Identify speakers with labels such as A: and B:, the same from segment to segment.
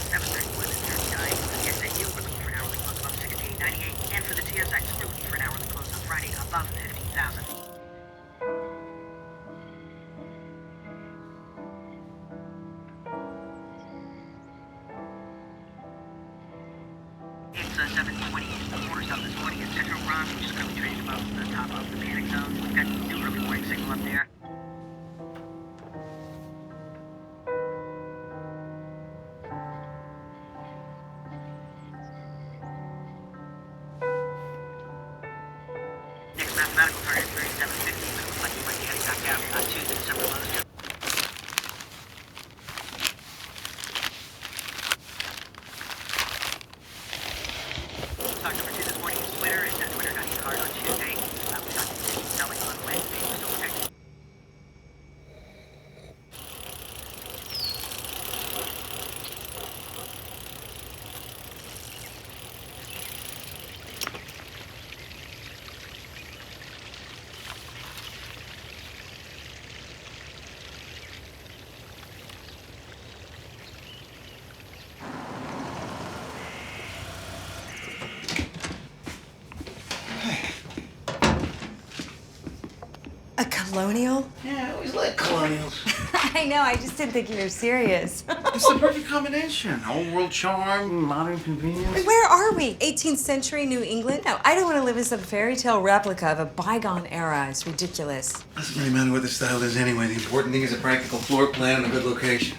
A: 731 and 39. For the SAU, we're looking for an hourly close above 1698. And for the TSX, we're looking for an hourly close on Friday above 15,000. It's 7:20 quarter south this morning in Central Bronx, which is currently trading above the top of the panic zone. We've got new early warning signal up there. Next mathematical target is 3750, but it looks like you might be heading back out to the December lows. Stock number 2 this morning is Twitter, and Twitter got hit hard on Tuesday. We got selling on Wednesday. We're still protected.
B: A colonial?
C: Yeah, I always like colonials.
B: I know, I just didn't think you were serious.
C: It's the perfect combination. Old world charm, modern convenience.
B: Wait, where are we? 18th century New England? No, I don't want to live in some fairy tale replica of a bygone era. It's ridiculous.
C: Doesn't really matter what the style is anyway. The important thing is a practical floor plan and a good location.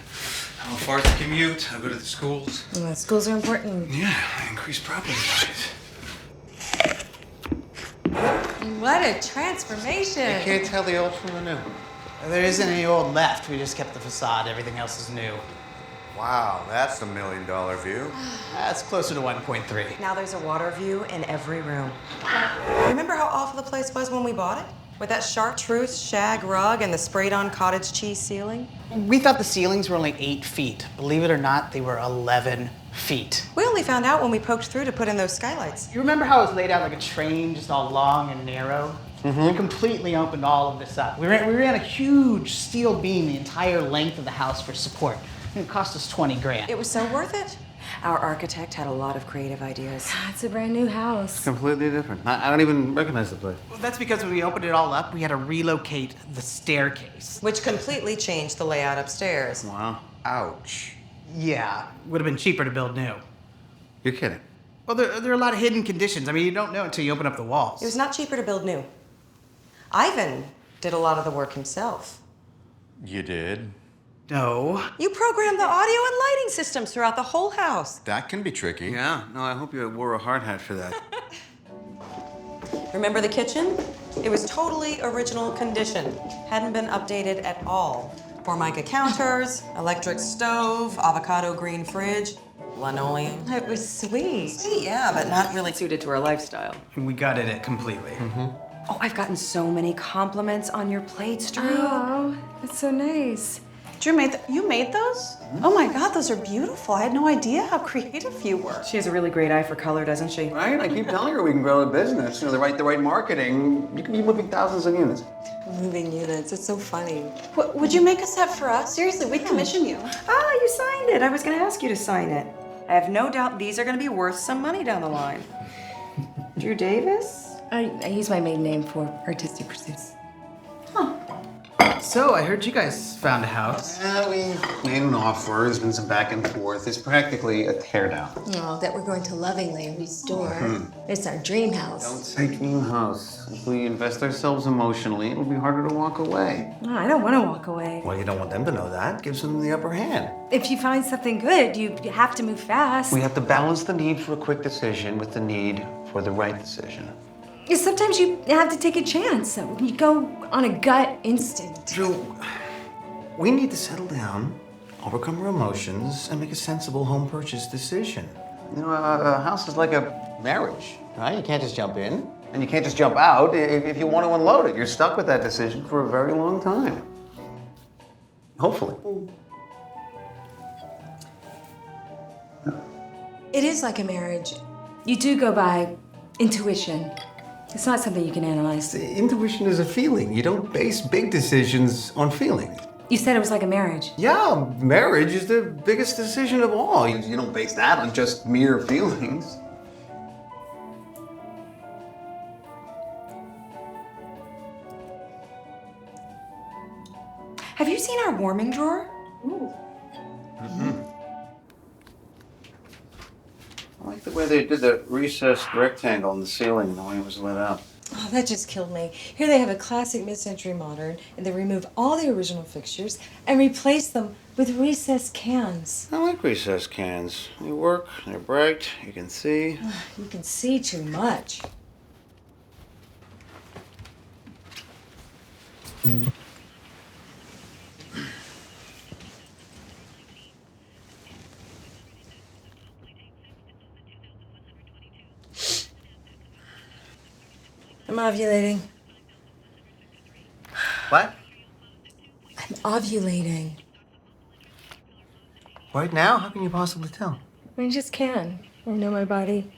C: How far is the commute? How good are the schools?
B: Well, schools are important.
C: Yeah, increased property values.
B: What a transformation.
C: You can't tell the old from the new.
D: There isn't any old left. We just kept the facade. Everything else is new.
E: Wow, that's $1 million view.
D: That's closer to 1.3.
B: Now there's a water view in every room. Remember how awful the place was when we bought it? With that chartreuse shag rug and the sprayed-on cottage cheese ceiling?
D: We thought the ceilings were only 8 feet. Believe it or not, they were 11 feet.
B: We only found out when we poked through to put in those skylights.
D: You remember how it was laid out like a train, just all long and narrow? We completely opened all of this up. We ran a huge steel beam the entire length of the house for support. It cost us 20 grand.
B: It was so worth it. Our architect had a lot of creative ideas.
F: It's a brand new house.
C: Completely different. I don't even recognize the place.
D: Well, that's because when we opened it all up, we had to relocate the staircase.
B: Which completely changed the layout upstairs.
C: Wow.
E: Ouch.
D: Yeah, would have been cheaper to build new.
C: You're kidding.
D: Well, there are a lot of hidden conditions. I mean, you don't know until you open up the walls.
B: It was not cheaper to build new. Ivan did a lot of the work himself.
E: You did?
D: No.
B: You programmed the audio and lighting systems throughout the whole house.
E: That can be tricky.
C: Yeah, no, I hope you wore a hard hat for that.
B: Remember the kitchen? It was totally original condition. Hadn't been updated at all. Formica counters, electric stove, avocado green fridge, linoleum.
F: It was sweet.
B: Yeah, but not really suited to our lifestyle.
D: We gutted it completely.
B: Oh, I've gotten so many compliments on your plates, Drew.
F: Oh, that's so nice.
G: Drew you made those? Oh my God, those are beautiful. I had no idea how creative you were.
B: She has a really great eye for color, doesn't she?
C: Right? I keep telling her we can grow the business. You know, the right marketing, you can be moving thousands of units.
B: Moving units, it's so funny.
G: Would you make a set for us? Seriously, we'd commission you.
B: Ah, you signed it. I was gonna ask you to sign it. I have no doubt these are gonna be worth some money down the line. Drew Davis?
F: I use my maiden name for artistic pursuits.
D: So, I heard you guys found a house.
C: Yeah, we made an offer. There's been some back and forth. It's practically a teardown.
F: Oh, that we're going to lovingly restore. It's our dream house.
C: Don't say dream house. If we invest ourselves emotionally, it'll be harder to walk away.
F: No, I don't want to walk away.
C: Well, you don't want them to know that. Gives them the upper hand.
F: If you find something good, you have to move fast.
C: We have to balance the need for a quick decision with the need for the right decision.
F: Sometimes you have to take a chance. You go on a gut instinct.
C: Drew, we need to settle down, overcome our emotions, and make a sensible home purchase decision. You know, a house is like a marriage, right? You can't just jump in, and you can't just jump out. If you want to unload it, you're stuck with that decision for a very long time. Hopefully.
F: It is like a marriage. You do go by intuition. It's not something you can analyze.
C: Intuition is a feeling. You don't base big decisions on feeling.
F: You said it was like a marriage.
C: Yeah, marriage is the biggest decision of all. You don't base that on just mere feelings.
F: Have you seen our warming drawer?
C: I like the way they did the recessed rectangle in the ceiling and the way it was lit up.
F: Oh, that just killed me. Here they have a classic mid-century modern, and they remove all the original fixtures and replace them with recessed cans.
C: I like recessed cans. They work, they're bright, you can see.
F: You can see too much. I'm ovulating.
C: What?
F: I'm ovulating.
C: Right now? How can you possibly tell?
F: I just can. I know my body.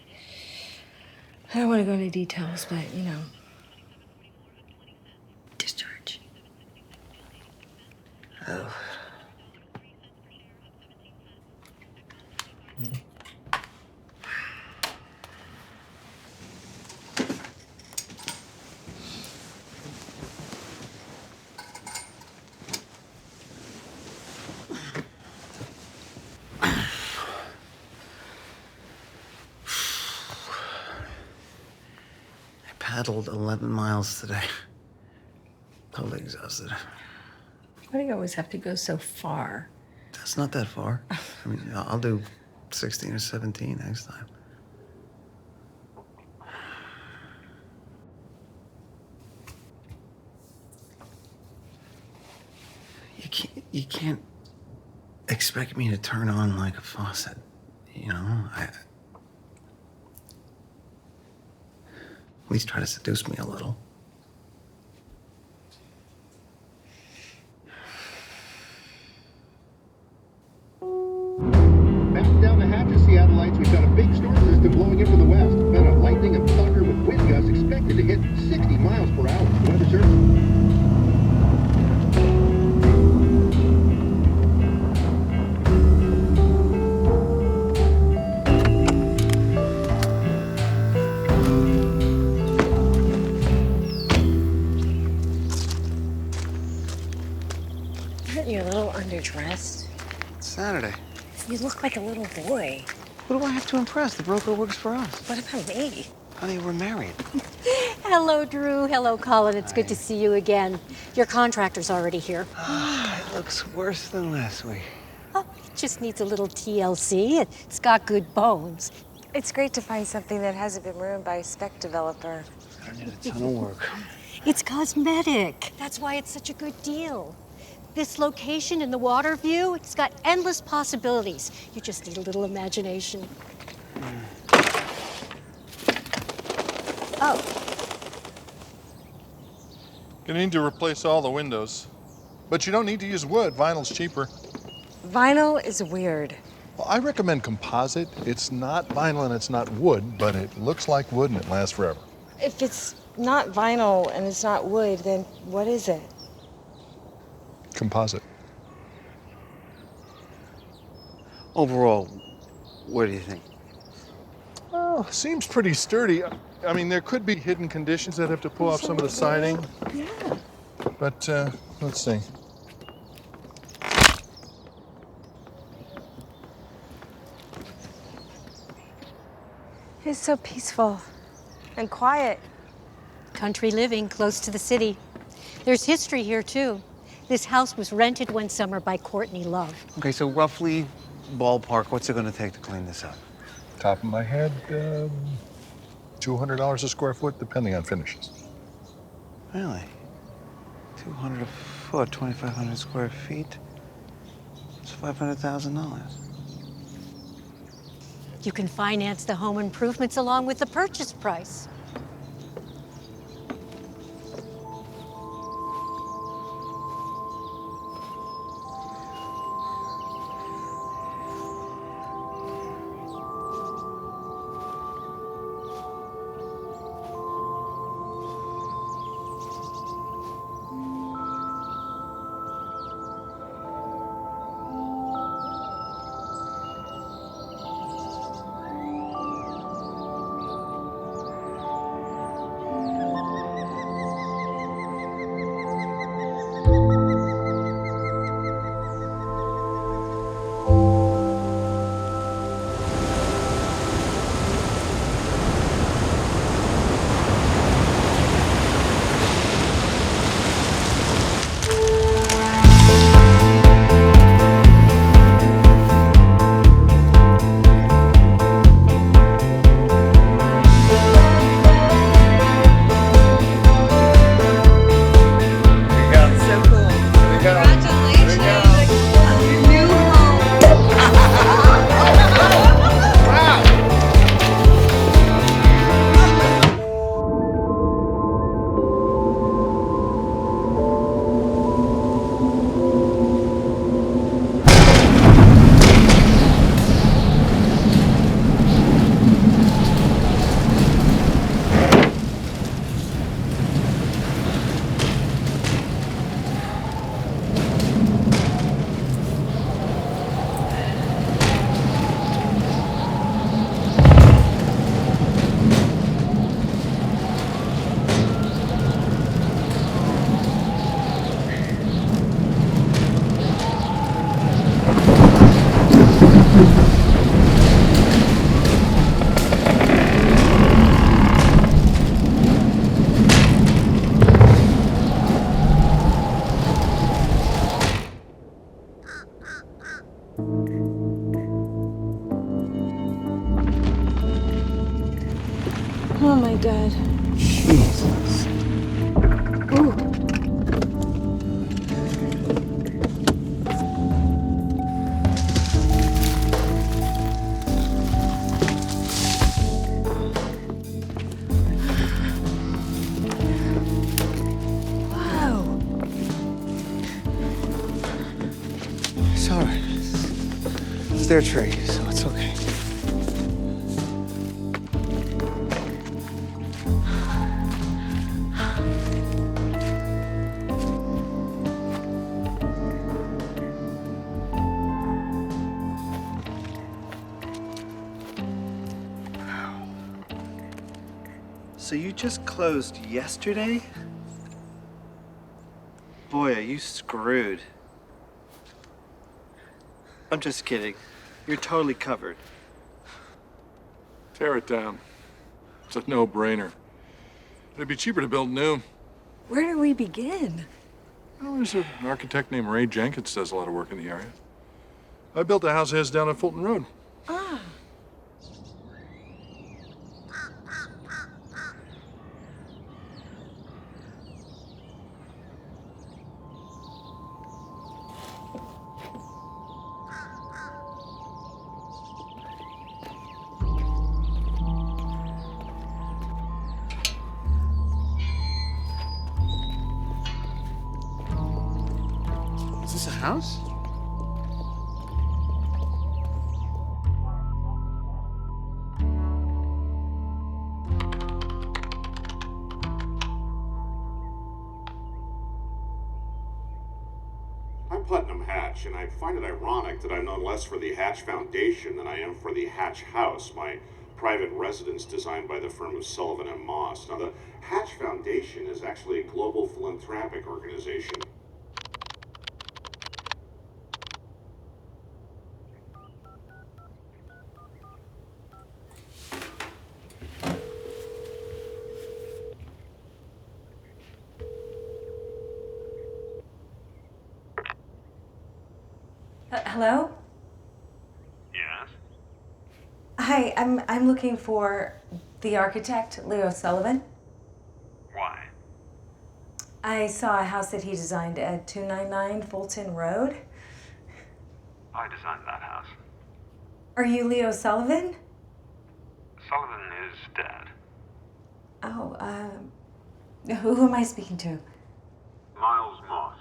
F: I don't want to go into details, but you know. Discharge.
C: Oh. Paddled 11 miles today. Totally exhausted.
F: Why do you always have to go so far?
C: That's not that far. I mean, I'll do 16 or 17 next time. You can't expect me to turn on like a faucet, you know? At least try to seduce me a little.
H: Back down the hatches, Seattleites. We've got a big storm system blowing in from the west. Then a lightning and thunder with wind gusts expected to hit 60 miles per hour. Weather service.
F: Aren't you a little underdressed?
C: It's Saturday.
F: You look like a little boy.
C: Who do I have to impress? The broker works for us.
F: What about me?
C: Honey, we're married.
I: Hello, Drew. Hello, Colin. It's good to see you again. Your contractor's already here.
C: It looks worse than last week.
I: Oh, it just needs a little TLC. It's got good bones.
F: It's great to find something that hasn't been ruined by a spec developer.
C: I need a ton of work.
I: It's cosmetic. That's why it's such a good deal. This location and the water view, it's got endless possibilities. You just need a little imagination. Oh.
J: You need to replace all the windows. But you don't need to use wood. Vinyl's cheaper.
F: Vinyl is weird.
J: Well, I recommend composite. It's not vinyl and it's not wood, but it looks like wood and it lasts forever.
F: If it's not vinyl and it's not wood, then what is it?
J: Composite.
C: Overall, what do you think?
J: Well, seems pretty sturdy. I mean, there could be hidden conditions that have to pull off some of the siding.
F: Yeah.
J: But let's see.
F: It's so peaceful and quiet.
I: Country living close to the city. There's history here, too. This house was rented one summer by Courtney Love.
C: Okay, so roughly, ballpark, what's it gonna take to clean this up?
J: Top of my head, $200 a square foot, depending on finishes.
C: Really? 200 a foot, 2,500 square feet? It's $500,000.
I: You can finance the home improvements along with the purchase price.
F: Oh my God.
C: Jesus.
F: Ooh. Wow.
C: It's all right. It's their tree, so it's okay.
K: So you just closed yesterday? Boy, are you screwed. I'm just kidding. You're totally covered.
J: Tear it down. It's a no-brainer. It'd be cheaper to build new.
F: Where do we begin?
J: Well, there's an architect named Ray Jenkins does a lot of work in the area. I built a house of his down on Fulton Road.
F: Ah.
C: Is this a house?
L: I'm Putnam Hatch, and I find it ironic that I'm known less for the Hatch Foundation than I am for the Hatch House, my private residence designed by the firm of Sullivan and Moss. Now, the Hatch Foundation is actually a global philanthropic organization.
F: Hello?
L: Yes?
F: Hi, I'm looking for the architect, Leo Sullivan.
L: Why?
F: I saw a house that he designed at 299 Fulton Road.
L: I designed that house.
F: Are you Leo Sullivan?
L: Sullivan is dead.
F: Oh, who am I speaking to?
L: Miles Moss.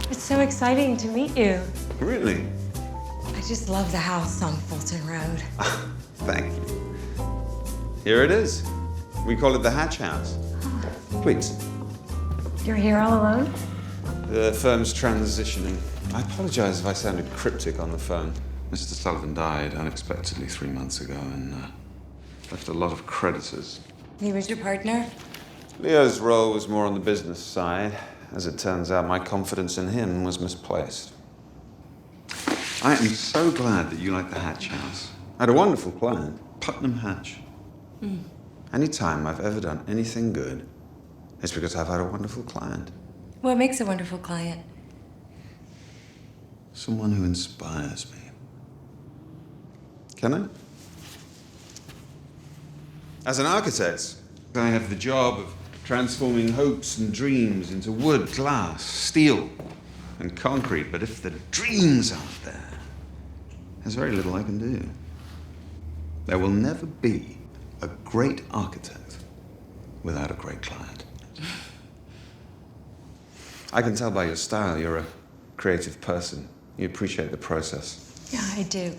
F: It's so exciting to meet you.
E: Really?
F: I just love the house on Fulton Road.
E: Thank you. Here it is. We call it the Hatch House. Please.
F: You're here all alone?
E: The firm's transitioning. I apologize if I sounded cryptic on the phone. Mr. Sullivan died unexpectedly 3 months ago and left a lot of creditors.
F: He was your partner?
E: Leo's role was more on the business side. As it turns out, my confidence in him was misplaced. I am so glad that you like the Hatch House. I had a wonderful client, Putnam Hatch. Anytime I've ever done anything good, it's because I've had a wonderful client.
F: What makes a wonderful client?
E: Someone who inspires me. Can I? As an architect, I have the job of transforming hopes and dreams into wood, glass, steel, and concrete. But if the dreams aren't there, there's very little I can do. There will never be a great architect without a great client. I can tell by your style you're a creative person. You appreciate the process.
F: Yeah, I do.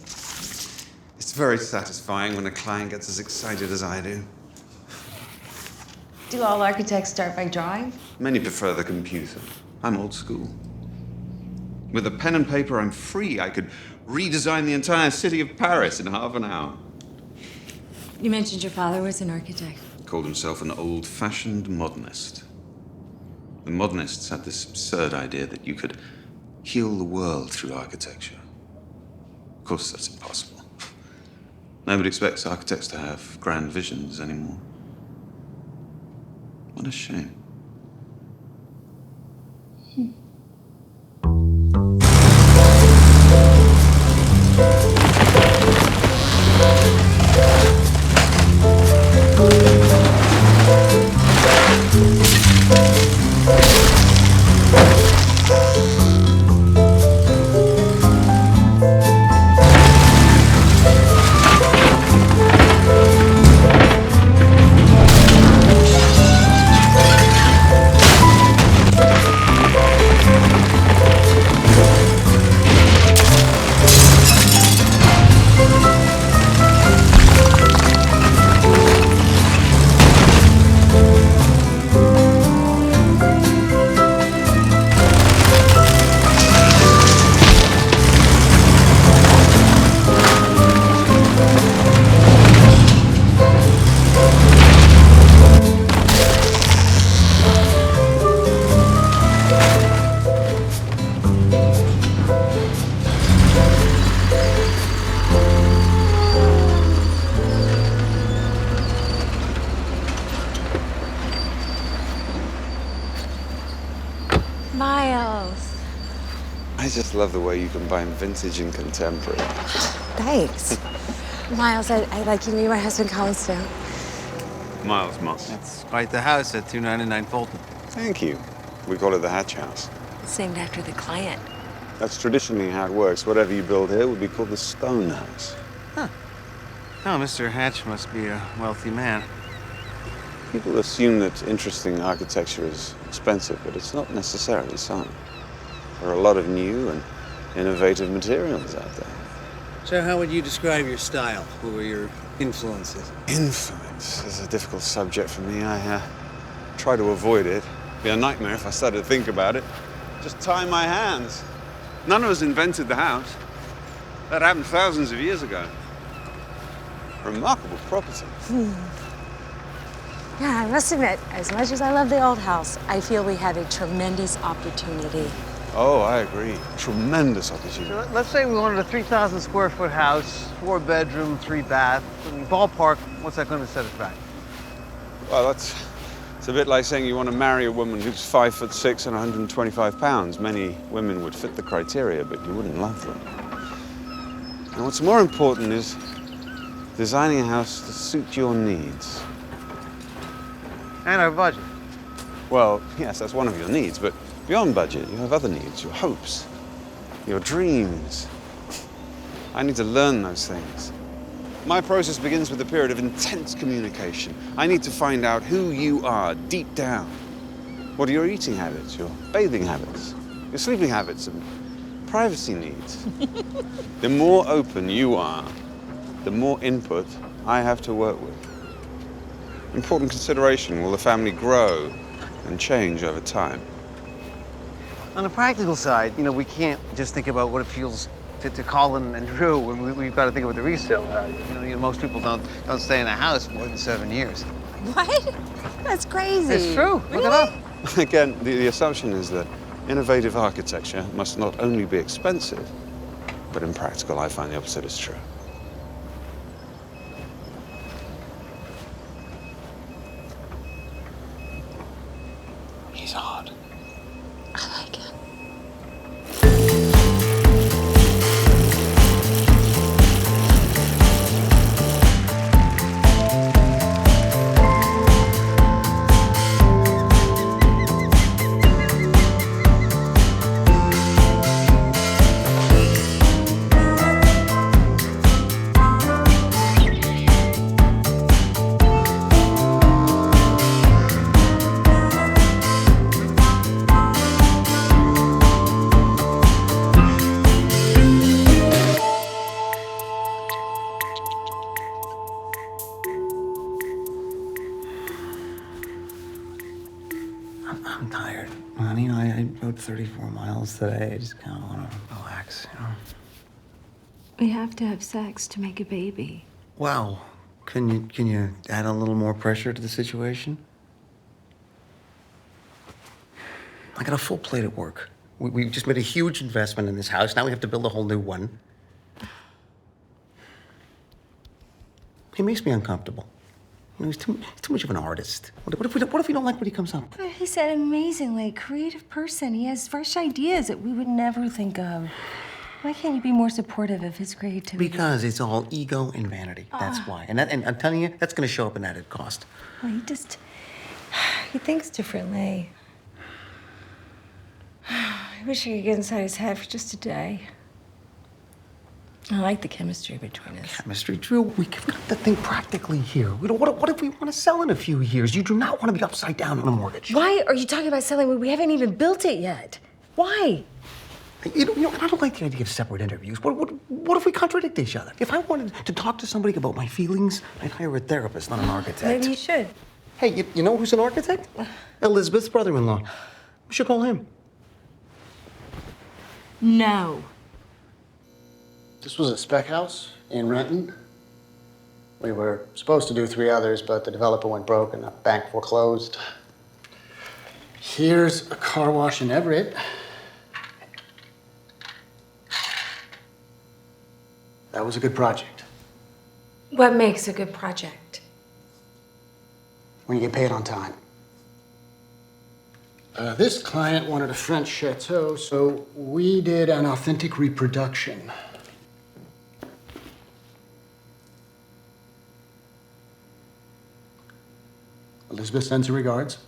E: It's very satisfying when a client gets as excited as I do.
F: Do all architects start by drawing?
E: Many prefer the computer. I'm old school. With a pen and paper, I'm free. I could redesign the entire city of Paris in half an hour.
F: You mentioned your father was an architect.
E: Called himself an old-fashioned modernist. The modernists had this absurd idea that you could heal the world through architecture. Of course, that's impossible. Nobody expects architects to have grand visions anymore. What a shame.
F: Miles.
E: I just love the way you combine vintage and contemporary.
F: Thanks. Miles, I'd like you to meet my husband, Colin Stone.
E: Miles Moss.
C: That's quite the house at 299 Fulton.
E: Thank you. We call it the Hatch House.
F: It's named after the client.
E: That's traditionally how it works. Whatever you build here would be called the Stone House.
C: Huh. Oh, Mr. Hatch must be a wealthy man.
E: People assume that interesting architecture is expensive, but it's not necessarily so. There are a lot of new and innovative materials out there.
C: So how would you describe your style? Who were your influences?
E: Influence is a difficult subject for me. I try to avoid it. It'd be a nightmare if I started to think about it. Just tie my hands. None of us invented the house. That happened thousands of years ago. Remarkable property.
F: Yeah, I must admit, as much as I love the old house, I feel we had a tremendous opportunity.
E: Oh, I agree. Tremendous opportunity.
C: So let's say we wanted a 3,000 square foot house, 4 bedroom, 3 bath. I mean, ballpark, what's that going to set us back?
E: Well, it's a bit like saying you want to marry a woman who's 5'6" and 125 pounds. Many women would fit the criteria, but you wouldn't love them. And what's more important is designing a house to suit your needs.
C: And our budget.
E: Well, yes, that's one of your needs, but beyond budget, you have other needs, your hopes, your dreams. I need to learn those things. My process begins with a period of intense communication. I need to find out who you are deep down. What are your eating habits, your bathing habits, your sleeping habits, and privacy needs? The more open you are, the more input I have to work with. Important consideration, will the family grow and change over time?
C: On the practical side, we can't just think about what it feels to Colin and Drew. We've got to think about the resale value. Most people don't stay in a house more than 7 years.
F: What? That's crazy.
C: It's true. Look it up.
E: Again, the assumption is that innovative architecture must not only be expensive, but in practical, I find the opposite is true. He's hard.
F: I like it.
C: I'm tired. Honey, I rode 34 miles today. I just kind of want to relax,
F: We have to have sex to make a baby.
C: Wow. Can you add a little more pressure to the situation? I got a full plate at work. We just made a huge investment in this house. Now we have to build a whole new one. He makes me uncomfortable. You know, he's too much of an artist. What if we don't like what he comes up with?
F: He's an amazingly creative person. He has fresh ideas that we would never think of. Why can't you be more supportive of his creativity?
C: Because it's all ego and vanity. That's why. And I'm telling you, that's going to show up in added cost.
F: Well, he thinks differently. I wish I could get inside his head for just a day. I like the chemistry between us.
C: Chemistry, Drew. We've got the thing practically here. What if we want to sell in a few years? You do not want to be upside down on a mortgage.
F: Why are you talking about selling when we haven't even built it yet? Why?
C: You know, I don't like the idea of separate interviews. What if we contradict each other? If I wanted to talk to somebody about my feelings, I'd hire a therapist, not an architect.
F: Maybe you should.
C: Hey, you know who's an architect? Elizabeth's brother-in-law. We should call him.
F: No.
M: This was a spec house in Renton. We were supposed to do 3 others, but the developer went broke and the bank foreclosed. Here's a car wash in Everett. That was a good project.
F: What makes a good project?
M: When you get paid on time. This client wanted a French chateau, so we did an authentic reproduction. Elizabeth sends her regards.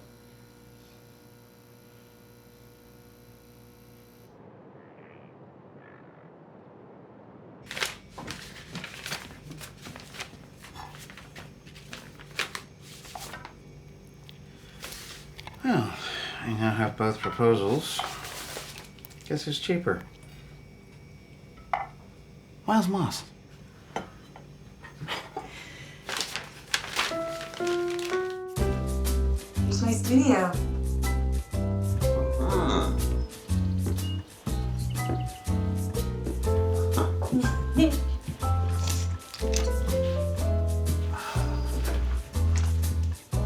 C: Well, I now have both proposals. Guess who's cheaper? Miles Moss.
F: It's my studio.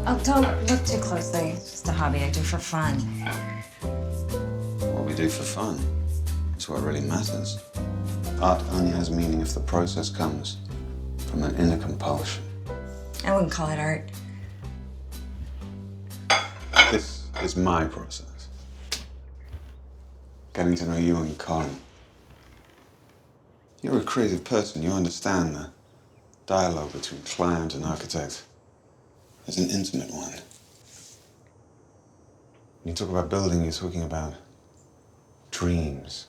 F: Oh, don't look too closely. It's just a hobby I do for fun.
E: What we do for fun is what really matters. Art only has meaning if the process comes from an inner compulsion.
F: I wouldn't call it art.
E: This is my process. Getting to know you and Colin. You're a creative person. You understand the dialogue between client and architect. It's an intimate one. When you talk about building, you're talking about dreams.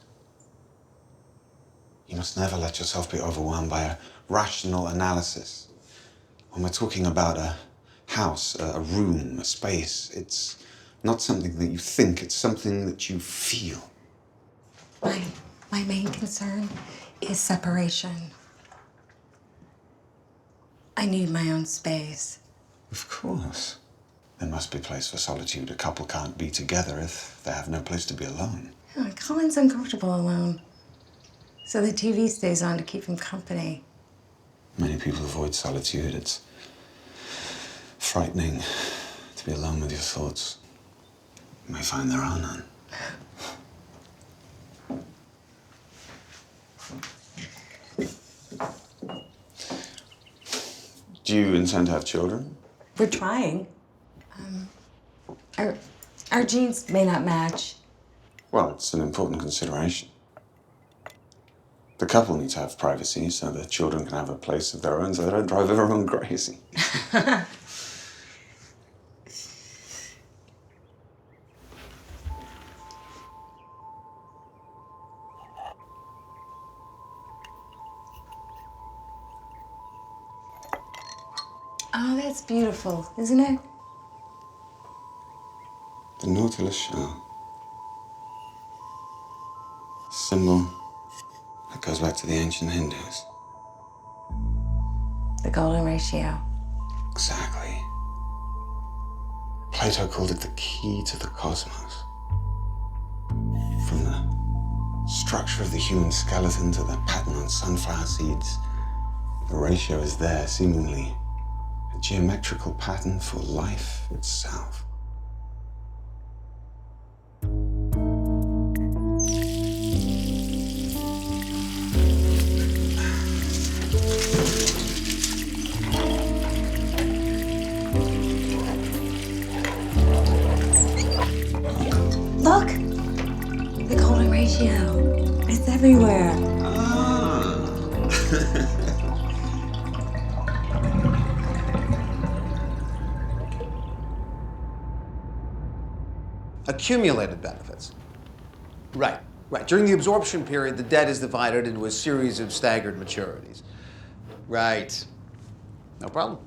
E: You must never let yourself be overwhelmed by a rational analysis. When we're talking about a house, a room, a space, it's not something that you think, it's something that you feel.
F: My main concern is separation. I need my own space.
E: Of course. There must be a place for solitude. A couple can't be together if they have no place to be alone.
F: Yeah, Colin's uncomfortable alone. So the TV stays on to keep him company.
E: Many people avoid solitude. It's frightening to be alone with your thoughts. You may find there are none. Do you intend to have children?
F: We're trying. Our genes may not match.
E: Well, it's an important consideration. The couple need to have privacy so the children can have a place of their own so they don't drive everyone crazy.
F: Oh, that's beautiful, isn't it?
E: The Nautilus shell. A symbol that goes back to the ancient Hindus.
F: The golden ratio.
E: Exactly. Plato called it the key to the cosmos. From the structure of the human skeleton to the pattern on sunflower seeds, the ratio is there, seemingly a geometrical pattern for life itself.
F: ratio. It's everywhere.
E: Ah.
C: Accumulated benefits. Right. During the absorption period, the debt is divided into a series of staggered maturities. Right. No problem.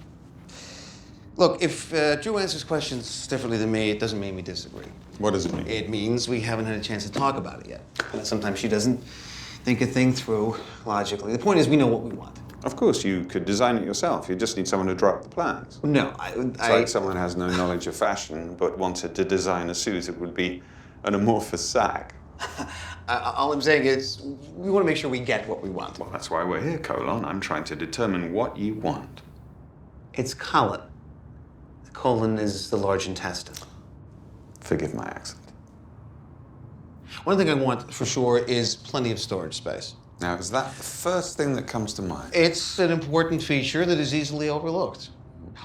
C: Look, if Drew answers questions differently than me, it doesn't mean we disagree.
E: What does it mean?
C: It means we haven't had a chance to talk about it yet. Sometimes she doesn't think a thing through logically. The point is, we know what we want.
E: Of course, you could design it yourself. You just need someone to draw up the plans.
C: No,
E: It's like someone has no knowledge of fashion but wanted to design a suit that would be an amorphous sack.
C: All I'm saying is, we want to make sure we get what we want.
E: Well, that's why we're here, Colon. I'm trying to determine what you want.
C: It's colon. The colon is the large intestine.
E: Forgive my accent.
C: One thing I want for sure is plenty of storage space.
E: Now, is that the first thing that comes to mind?
C: It's an important feature that is easily overlooked.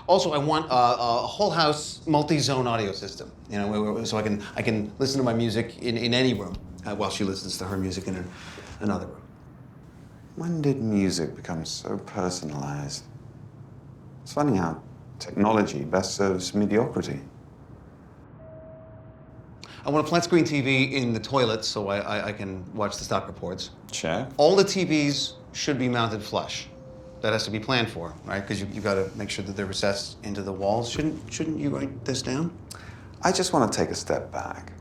C: Also, I want a whole house multi-zone audio system. You know, so I can listen to my music in any room while she listens to her music in another room.
E: When did music become so personalized? It's funny how technology best serves mediocrity.
C: I want a flat screen TV in the toilet so I can watch the stock reports.
E: Check.
C: All the TVs should be mounted flush. That has to be planned for, right? Because you've got to make sure that they're recessed into the walls. Shouldn't you write this down?
E: I just want to take a step back,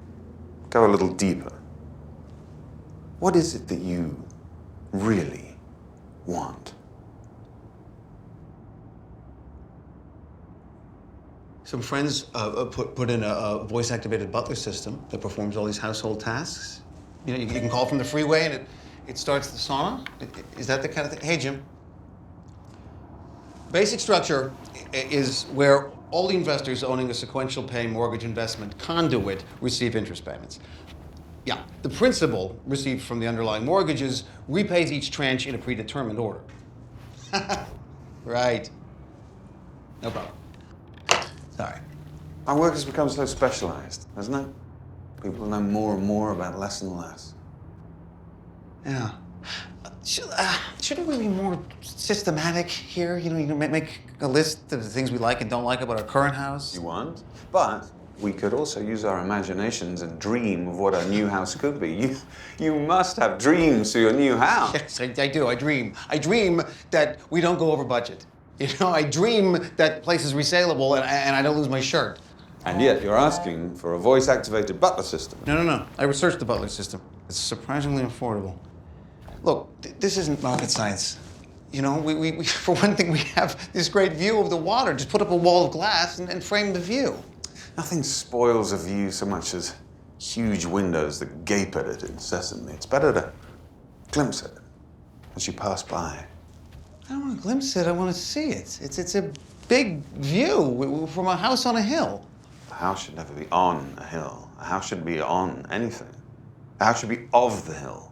E: go a little deeper. What is it that you really want?
C: Some friends put in a voice-activated butler system that performs all these household tasks. You know, you can call from the freeway and it starts the sauna. Is that the kind of thing? Hey, Jim. Basic structure is where all the investors owning a sequential pay mortgage investment conduit receive interest payments. Yeah, the principal received from the underlying mortgages repays each tranche in a predetermined order. Right. No problem. Sorry.
E: Our work has become so specialized, hasn't it? People know more and more about less and less.
C: Yeah. Shouldn't we be more systematic here? You know, make a list of the things we like and don't like about our current house?
E: You want? But we could also use our imaginations and dream of what our new house could be. You must have dreams for your new house.
C: Yes, I do. I dream. I dream that we don't go over budget. You know, I dream that the place is resaleable and I don't lose my shirt.
E: And yet you're asking for a voice-activated butler system.
C: No. I researched the butler system. It's surprisingly affordable. Look, this isn't rocket science. You know, we for one thing, we have this great view of the water. Just put up a wall of glass and frame the view.
E: Nothing spoils a view so much as huge windows that gape at it incessantly. It's better to glimpse it as you pass by.
C: I don't want to glimpse it. I want to see it. It's a big view from a house on a hill.
E: A house should never be on a hill. A house should be on anything. A house should be of the hill.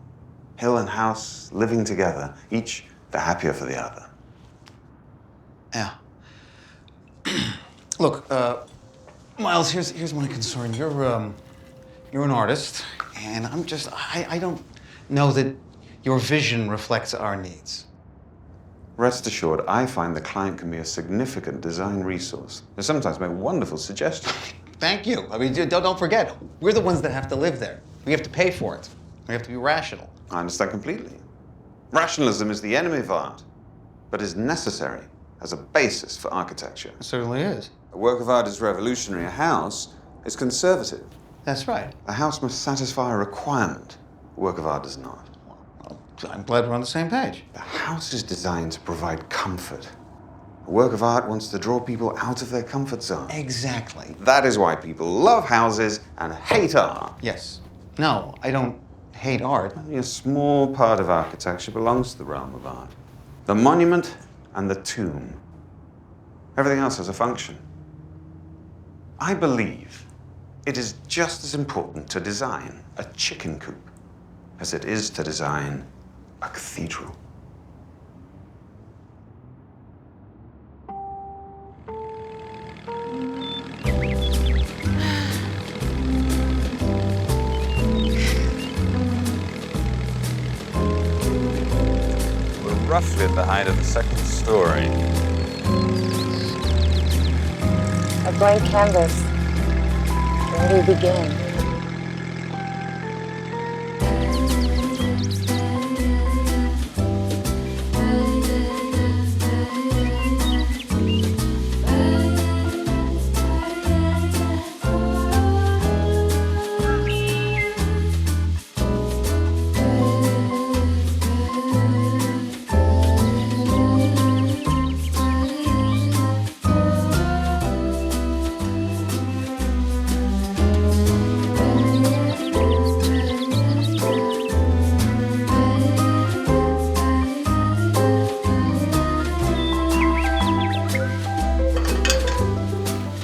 E: Hill and house living together, each the happier for the other.
C: Yeah. Look, Miles, here's my concern. You're an artist, and I don't know that your vision reflects our needs.
E: Rest assured, I find the client can be a significant design resource. They sometimes make wonderful suggestions.
C: Thank you. I mean, don't forget, we're the ones that have to live there. We have to pay for it. We have to be rational.
E: I understand completely. Rationalism is the enemy of art, but is necessary as a basis for architecture.
C: It certainly is.
E: A work of art is revolutionary. A house is conservative.
C: That's right.
E: A house must satisfy a requirement. A work of art does not.
C: Well, I'm glad we're on the same page.
E: The house is designed to provide comfort. A work of art wants to draw people out of their comfort zone.
C: Exactly.
E: That is why people love houses and hate art.
C: Yes. No, I don't hate art.
E: Only a small part of architecture belongs to the realm of art. The monument and the tomb. Everything else has a function. I believe it is just as important to design a chicken coop as it is to design a cathedral. roughly at the height of the second story.
F: A blank canvas. Where do we begin?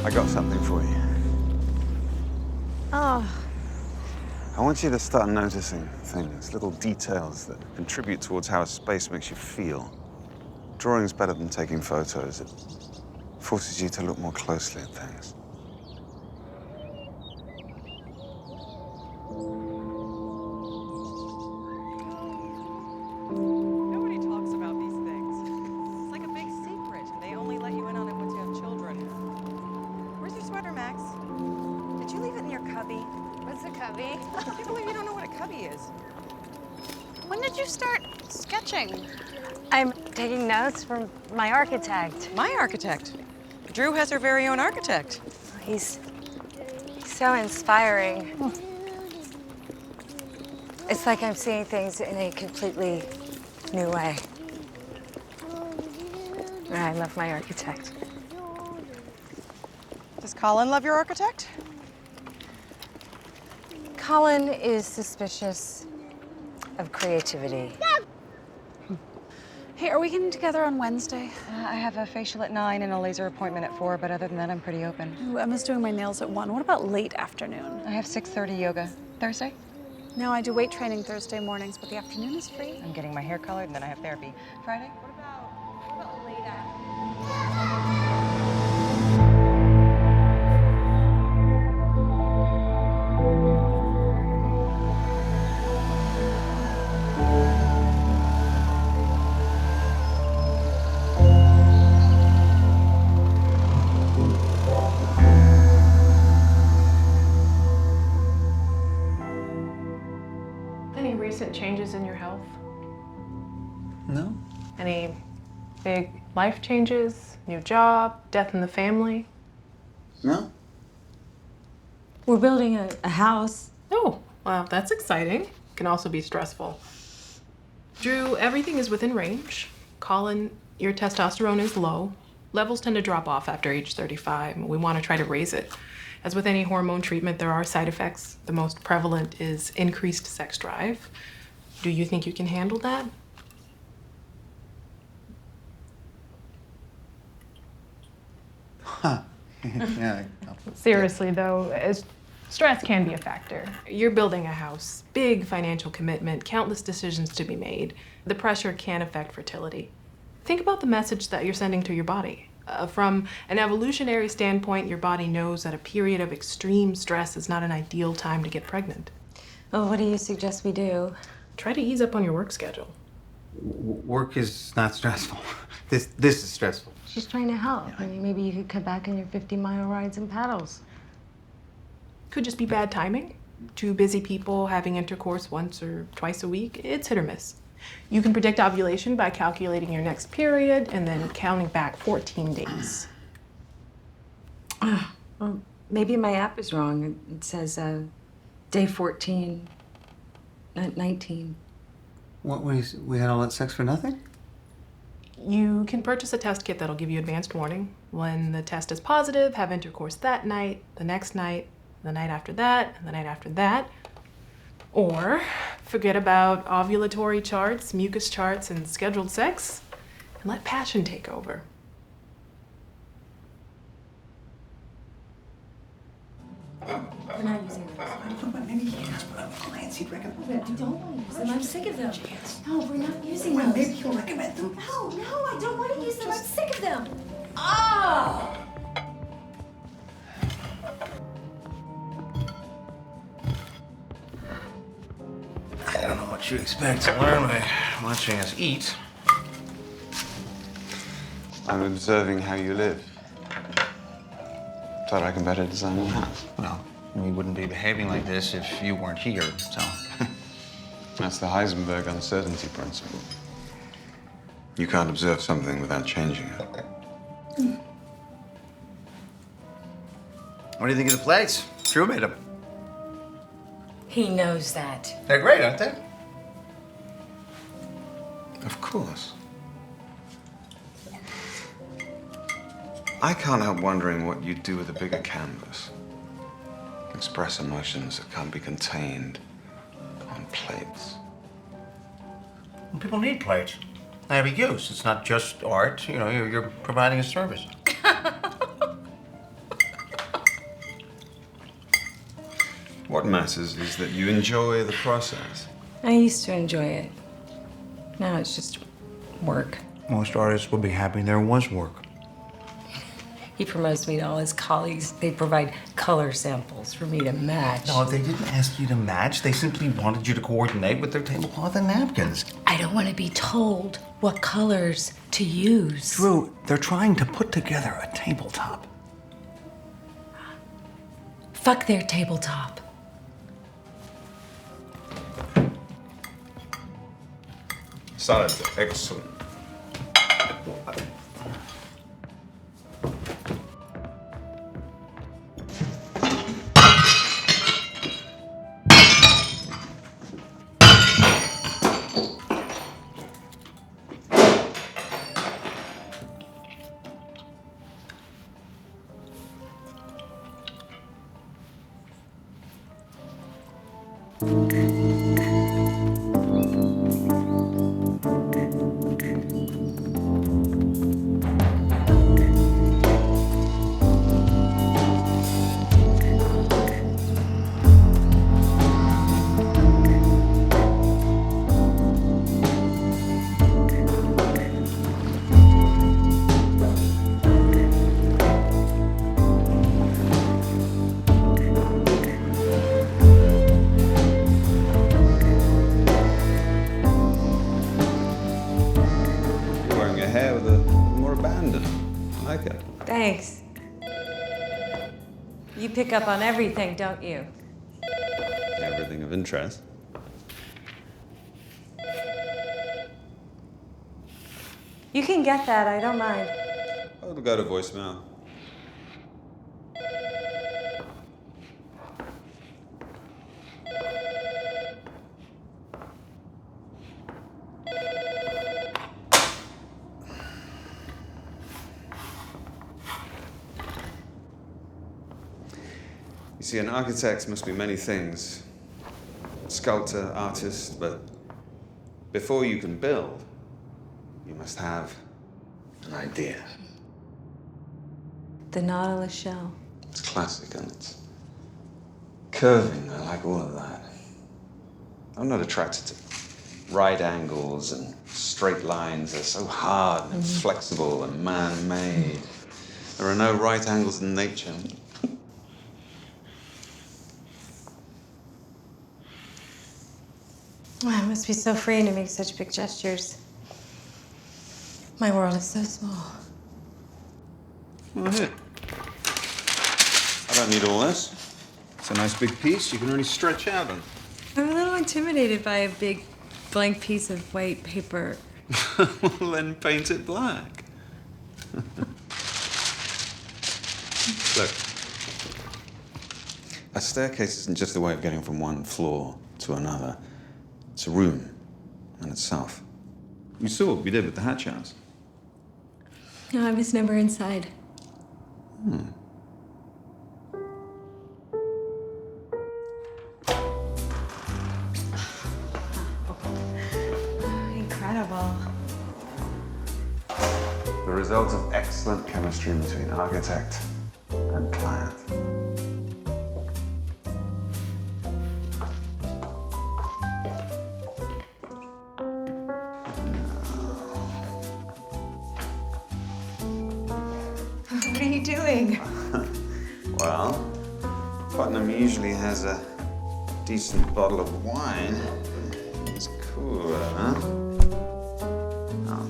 E: I got something for you.
F: Oh,
E: I want you to start noticing things, little details that contribute towards how a space makes you feel. Drawing's better than taking photos. It forces you to look more closely at things.
B: Nobody talks about these things. It's like a big secret, and they only let you in on it once you have children. Where's your sweater, Max? Did you leave it in your cubby?
N: What's a cubby?
B: I can't believe you don't know what a cubby is.
G: When did you start sketching?
F: I'm taking notes from my architect.
B: My architect? Drew has her very own architect.
F: He's so inspiring. It's like I'm seeing things in a completely new way. And I love my architect.
B: Does Colin love your architect?
F: Colin is suspicious of creativity.
G: Hey, are we getting together on Wednesday?
B: I have a facial at 9 and a laser appointment at 4, but other than that, I'm pretty open.
G: Ooh, Emma's doing my nails at 1. What about late afternoon?
B: I have 6:30 yoga. Thursday?
G: No, I do weight training Thursday mornings, but the afternoon is free.
B: I'm getting my hair colored, and then I have therapy. Friday? What about late afternoon?
O: Any recent changes in your health?
C: No.
O: Any big life changes? New job? Death in the family?
C: No.
F: We're building a house.
O: Oh, well, that's exciting. Can also be stressful. Drew, everything is within range. Colin, your testosterone is low. Levels tend to drop off after age 35. We want to try to raise it. As with any hormone treatment, there are side effects. The most prevalent is increased sex drive. Do you think you can handle that?
C: Huh. Yeah.
O: Seriously, though, stress can be a factor. You're building a house, big financial commitment, countless decisions to be made. The pressure can affect fertility. Think about the message that you're sending to your body. From an evolutionary standpoint, your body knows that a period of extreme stress is not an ideal time to get pregnant.
F: Well, what do you suggest we do?
O: Try to ease up on your work schedule.
C: Work is not stressful. This is stressful.
F: She's trying to help. I mean, maybe you could cut back on your 50-mile rides and paddles.
O: Could just be bad timing. Two busy people having intercourse once or twice a week, it's hit or miss. You can predict ovulation by calculating your next period and then counting back 14 days.
F: Well, maybe my app is wrong. It says day 14, not 19.
C: What, we had all that sex for nothing?
O: You can purchase a test kit that'll give you advanced warning. When the test is positive, have intercourse that night, the next night, the night after that, and the night after that. Or forget about ovulatory charts, mucus charts, and scheduled sex, and let passion take over.
F: We're not using those.
C: Maybe he has, but clients he'd recommend.
F: I don't want to use them. I'm sick of them. No, we're not using them.
C: Maybe he'll recommend them.
F: No, I don't want to use them. I'm sick of them. Ah!
C: I don't know what you expect to learn by watching us eat.
E: I'm observing how you live. Thought I can better design a house.
C: Well, we wouldn't be behaving like this if you weren't here, so.
E: That's the Heisenberg uncertainty principle. You can't observe something without changing it.
C: What do you think of the plates? Drew made them.
F: He knows that.
C: They're great, aren't they?
E: Of course. I can't help wondering what you'd do with a bigger canvas. Express emotions that can't be contained on plates.
C: Well, people need plates. They have a use. It's not just art. You know, you're providing a service.
E: What matters is that you enjoy the process.
F: I used to enjoy it. Now it's just work.
C: Most artists would be happy there was work.
F: He promotes me to all his colleagues. They provide color samples for me to match.
C: No, they didn't ask you to match. They simply wanted you to coordinate with their tablecloth and napkins.
F: I don't want to be told what colors to use.
C: Drew, they're trying to put together a tabletop.
F: Fuck their tabletop.
E: Salads are excellent.
F: Thanks. You pick up on everything, don't you?
E: Everything of interest.
F: You can get that, I don't mind.
E: Oh, it'll go to voicemail. You see, an architect must be many things. Sculptor, artist, but before you can build, you must have an idea.
F: The Nautilus shell.
E: It's classic and it's curving. I like all of that. I'm not attracted to right angles and straight lines. They're so hard and flexible and man-made. There are no right angles in nature.
F: Well, it must be so freeing to make such big gestures. My world is so small.
E: Well, here. I don't need all this. It's a nice big piece you can really stretch out on.
F: I'm a little intimidated by a big blank piece of white paper.
E: Well, then paint it black. Look. A staircase isn't just a way of getting from one floor to another. It's a room in itself. You saw what we did with the hatch house.
F: No, I was never inside. Incredible.
E: The result of excellent chemistry between architect and client.
F: What are you doing?
E: Well, Putnam usually has a decent bottle of wine. It's cooler, huh? Oh.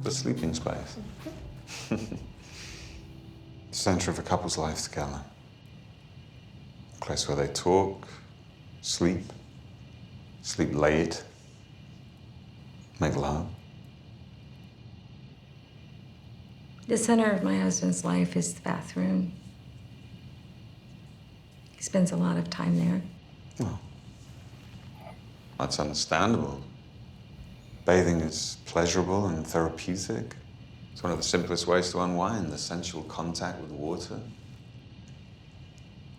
E: The sleeping space. Center of a couple's life together. A place where they talk, sleep late, make love.
F: The center of my husband's life is the bathroom. He spends a lot of time there.
E: Well, that's understandable. Bathing is pleasurable and therapeutic. It's one of the simplest ways to unwind, the sensual contact with water.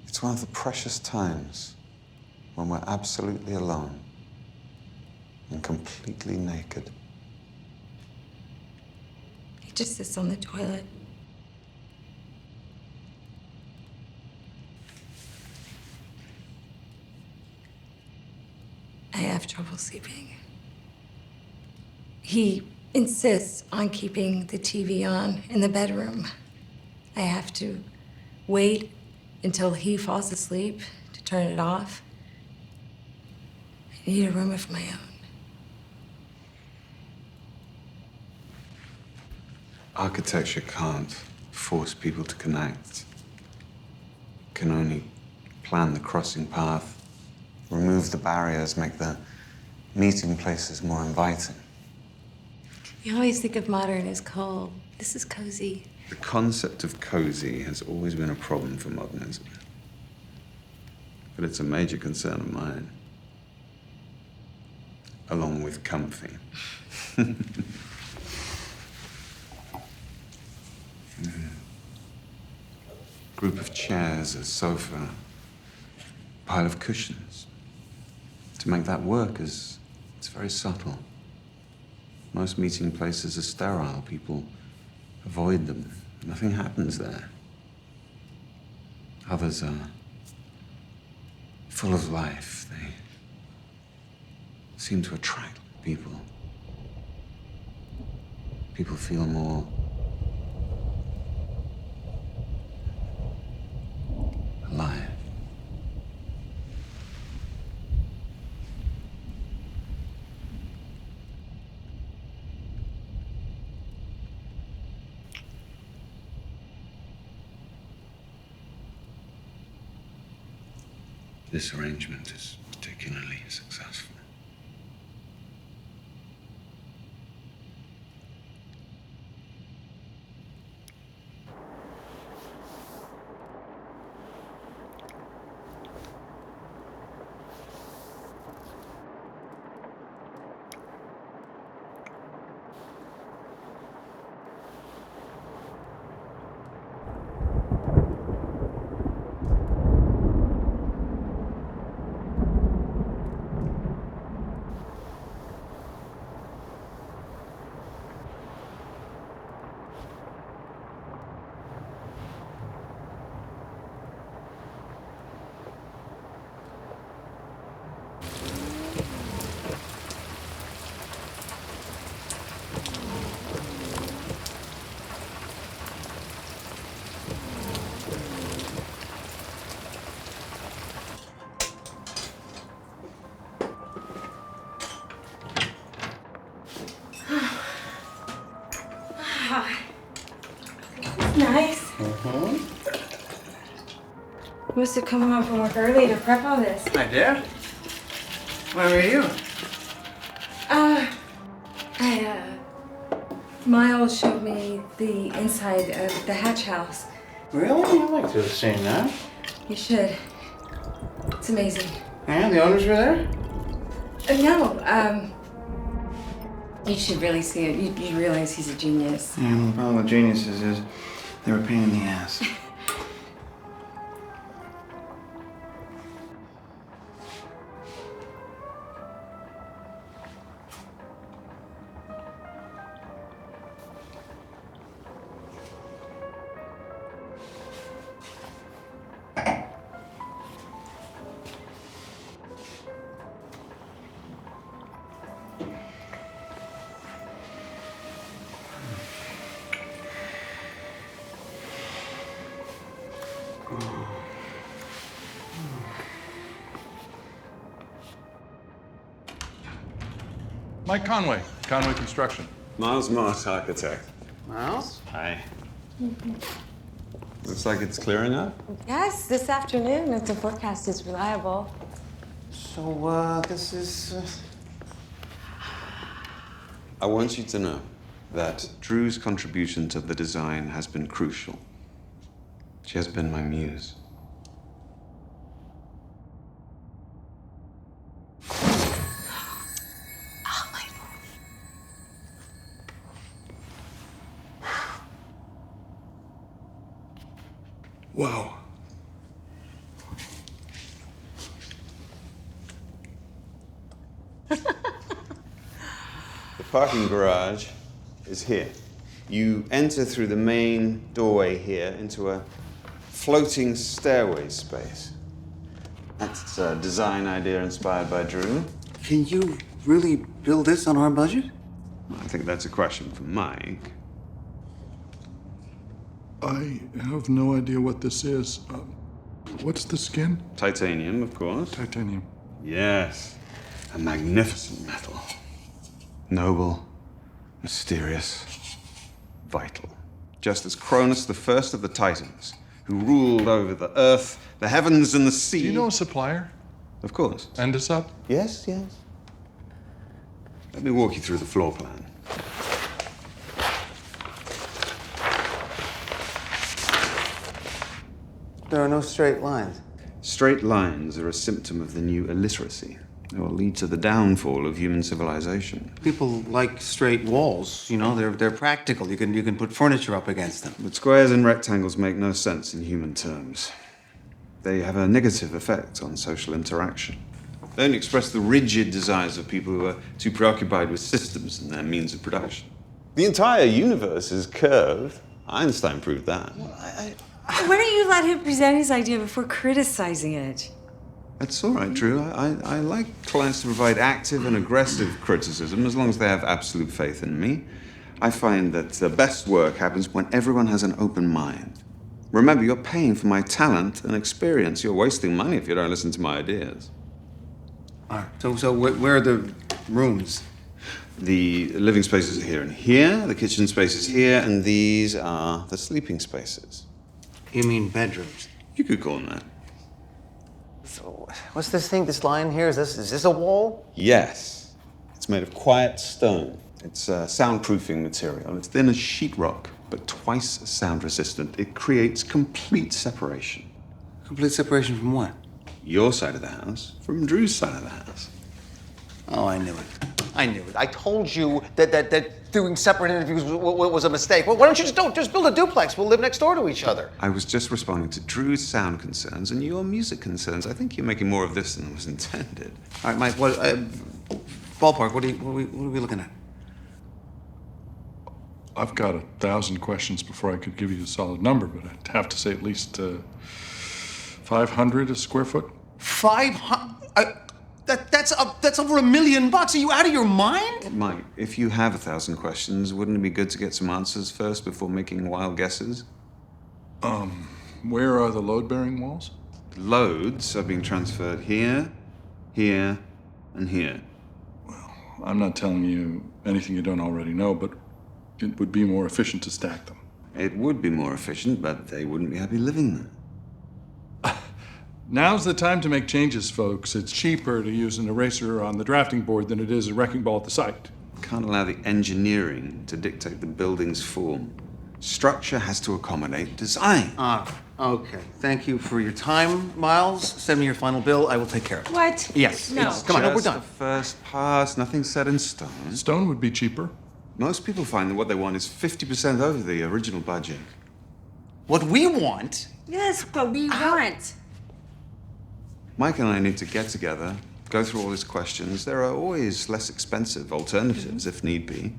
E: It's one of the precious times when we're absolutely alone and completely naked.
F: He just sits on the toilet. I have trouble sleeping. He insists on keeping the TV on in the bedroom. I have to wait until he falls asleep to turn it off. I need a room of my own.
E: Architecture can't force people to connect. It can only plan the crossing path, remove the barriers, make the meeting places more inviting.
F: You always think of modern as cold. This is cozy.
E: The concept of cozy has always been a problem for modernism. But it's a major concern of mine. Along with comfy. Group of chairs, a sofa, pile of cushions. To make that work it's very subtle. Most meeting places are sterile. People avoid them. Nothing happens there. Others are full of life. They seem to attract people. People feel more alive. This arrangement is particularly successful.
F: Nice. You must have come home from work early to prep all this.
C: I did? Where were you?
F: Miles showed me the inside of the hatch house.
C: Really? I'd like to have seen that.
F: You should. It's amazing.
C: And the owners were there?
F: No, you should really see it. You realize he's a genius.
C: Yeah, well, the problem with geniuses is they're a pain in the ass.
J: Mike Conway, Conway Construction.
E: Miles Marsh, architect.
C: Miles?
E: Hi. Looks like it's clearing up.
F: Yes, this afternoon, if the forecast is reliable.
C: So, this is...
E: I want you to know that Drew's contribution to the design has been crucial. She has been my muse.
J: Wow.
E: The parking garage is here. You enter through the main doorway here into a floating stairway space. That's a design idea inspired by Drew.
C: Can you really build this on our budget?
E: I think that's a question for Mike.
J: I have no idea what this is. What's the skin?
E: Titanium, of course.
J: Titanium.
E: Yes. A magnificent metal. Noble, mysterious, vital. Just as Cronus, the first of the Titans, who ruled over the earth, the heavens, and the sea.
J: Do you know a supplier?
E: Of course.
J: End us up?
E: Yes, yes. Let me walk you through the floor plan.
C: There are no straight lines.
E: Straight lines are a symptom of the new illiteracy. They will lead to the downfall of human civilization.
C: People like straight walls. You know, they're practical. You can put furniture up against them.
E: But squares and rectangles make no sense in human terms. They have a negative effect on social interaction. They only express the rigid desires of people who are too preoccupied with systems and their means of production. The entire universe is curved. Einstein proved that.
F: Why don't you let him present his idea before criticizing it?
E: That's all right, Drew. I like clients to provide active and aggressive criticism as long as they have absolute faith in me. I find that the best work happens when everyone has an open mind. Remember, you're paying for my talent and experience. You're wasting money if you don't listen to my ideas.
C: All right. So where are the rooms?
E: The living spaces are here and here. The kitchen space is here, and these are the sleeping spaces.
C: You mean bedrooms?
E: You could call them that.
C: So, what's this thing, this line here? Is this a wall?
E: Yes. It's made of quiet stone. It's a soundproofing material. It's thin as sheetrock, but twice as sound resistant. It creates complete separation.
C: Complete separation from what?
E: Your side of the house from Drew's side of the house.
C: Oh, I knew it. I knew it. I told you that doing separate interviews was a mistake. Well, why don't you just build a duplex? We'll live next door to each other.
E: I was just responding to Drew's sound concerns and your music concerns. I think you're making more of this than was intended.
C: All right, Mike. What ballpark? What are we looking at?
J: I've got 1,000 questions before I could give you a solid number, but I'd have to say at least 500 a square foot.
C: 500? That's over $1 million. Are you out of your mind?
E: Mike, if you have 1,000 questions, wouldn't it be good to get some answers first before making wild guesses?
J: Where are the load-bearing walls?
E: Loads are being transferred here, here, and here.
J: Well, I'm not telling you anything you don't already know, but it would be more efficient to stack them.
E: It would be more efficient, but they wouldn't be happy living there.
J: Now's the time to make changes, folks. It's cheaper to use an eraser on the drafting board than it is a wrecking ball at the site.
E: Can't allow the engineering to dictate the building's form. Structure has to accommodate design.
C: Okay. Thank you for your time, Miles. Send me your final bill. I will take care of it.
F: What?
C: Yes.
F: No.
C: Yes. Come on, we're done.
E: The first pass, nothing set in stone.
J: Stone would be cheaper.
E: Most people find that what they want is 50% over the original budget.
C: What we want?
F: Yes, but we want.
E: Mike and I need to get together, go through all his questions. There are always less expensive alternatives if need be.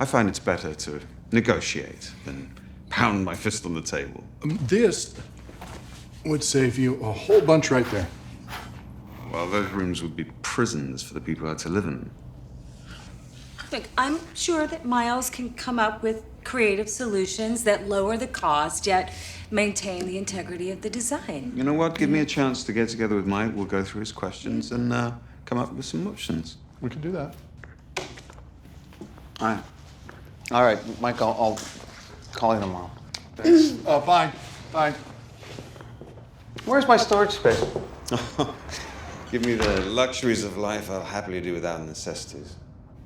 E: I find it's better to negotiate than pound my fist on the table.
J: This would save you a whole bunch right there.
E: Well, those rooms would be prisons for the people who had to live in them.
F: Look, I'm sure that Miles can come up with creative solutions that lower the cost, yet maintain the integrity of the design.
E: You know what? Give me a chance to get together with Mike. We'll go through his questions and come up with some options.
J: We can do that.
C: All right. All right, Mike, I'll call you tomorrow.
J: Oh, fine. Fine.
C: Where's my storage space?
E: Give me the luxuries of life, I'll happily do without necessities.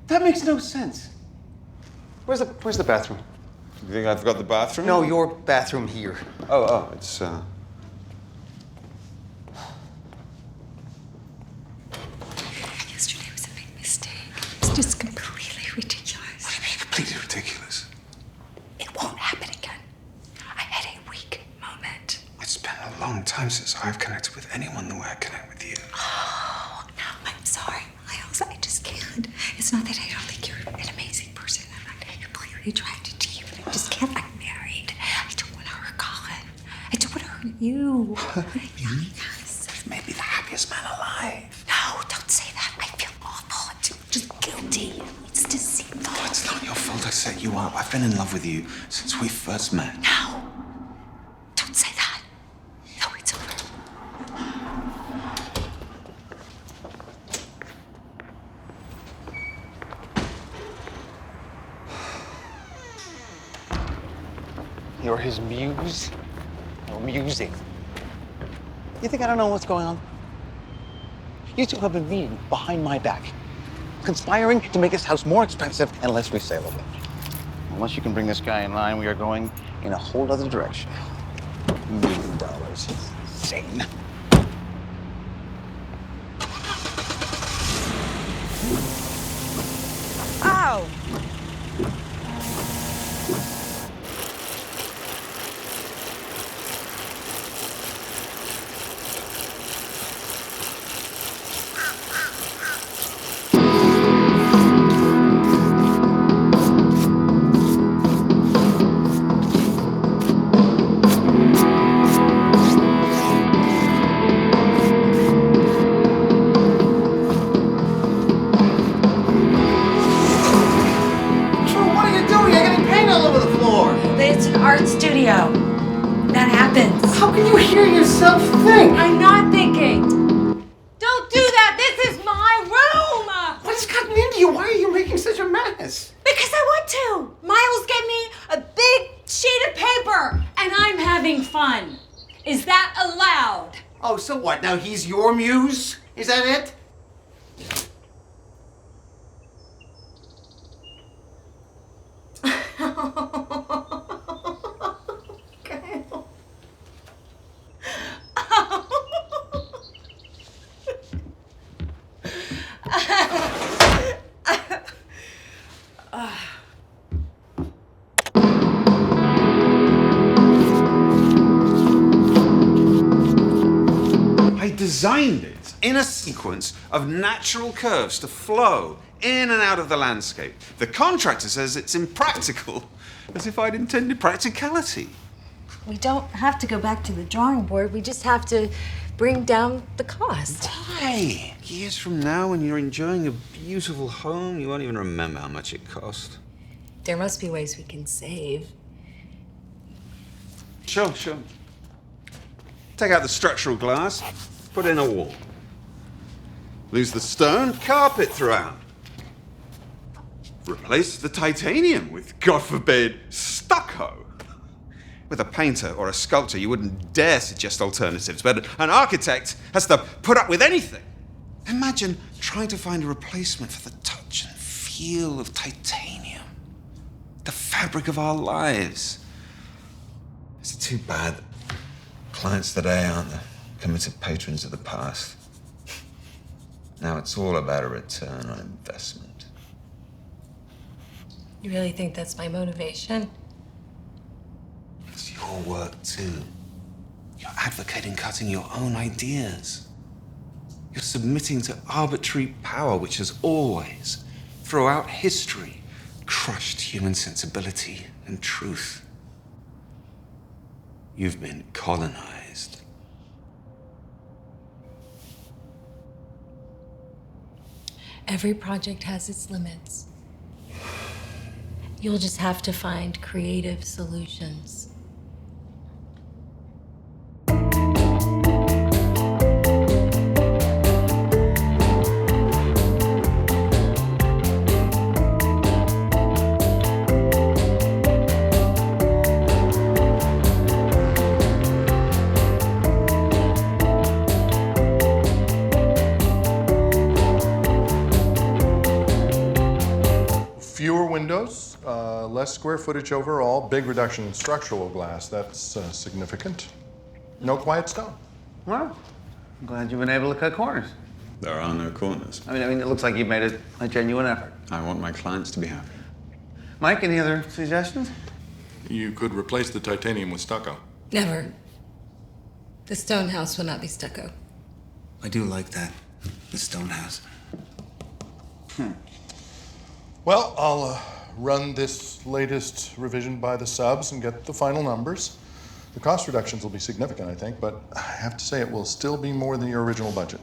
C: That makes no sense. Where's the bathroom?
E: You think I forgot the bathroom?
C: No, your bathroom here.
E: It's,
F: Yesterday was a big mistake. It's just completely ridiculous.
E: What do you mean completely ridiculous?
F: It won't happen again. I had a weak moment.
E: It's been a long time since I've connected with anyone the way I connect with you.
F: Oh, no, I'm sorry, Miles. I just can't. It's not that I don't think you're an amazing person. I'm not completely attracted to you, but I just can't. I'm married. I don't want to hurt Colin. I don't want to hurt you. Yes.
E: Maybe the happiest man alive.
F: No, don't say that. I feel awful. I'm just guilty. It's deceitful.
E: Oh, it's not your fault I set you up. I've been in love with you since we first met.
F: No. Don't say that. No, it's over.
C: You're his muse? You're musing. You think I don't know what's going on? You two have been meeting behind my back, conspiring to make this house more expensive and less resaleable. Unless you can bring this guy in line, we are going in a whole other direction. $1 million. Insane.
B: Ow!
F: It's an art studio. That happens.
C: How can you hear yourself think?
F: I'm not thinking. Don't do that. This is my room.
C: What's gotten into you? Why are you making such a mess?
F: Because I want to. Miles gave me a big sheet of paper, and I'm having fun. Is that allowed?
C: Oh, so what? Now he's your muse? Is that it?
E: I designed it in a sequence of natural curves to flow in and out of the landscape. The contractor says it's impractical, as if I'd intended practicality.
F: We don't have to go back to the drawing board. We just have to bring down the cost.
E: Why? Years from now, when you're enjoying a beautiful home, you won't even remember how much it cost.
F: There must be ways we can save.
E: Sure. Take out the structural glass, put in a wall. Lose the stone, carpet throughout. Replace the titanium with, God forbid, stucco. With a painter or a sculptor, you wouldn't dare suggest alternatives, but an architect has to put up with anything. Imagine trying to find a replacement for the touch and feel of titanium, the fabric of our lives. It's too bad that clients today aren't the committed patrons of the past. Now it's all about a return on investment.
F: You really think that's my motivation?
E: It's your work, too. You're advocating cutting your own ideas. You're submitting to arbitrary power, which has always, throughout history, crushed human sensibility and truth. You've been colonized.
F: Every project has its limits. You'll just have to find creative solutions.
J: less square footage overall, big reduction in structural glass. That's significant. No quiet stone.
C: Well, I'm glad you've been able to cut corners.
E: There are no corners.
C: I mean, it looks like you've made a genuine effort.
E: I want my clients to be happy.
C: Mike, any other suggestions?
J: You could replace the titanium with stucco.
F: Never. The stone house will not be stucco.
C: I do like that. The stone house.
J: Well, I'll run this latest revision by the subs and get the final numbers. The cost reductions will be significant, I think, but I have to say it will still be more than your original budget.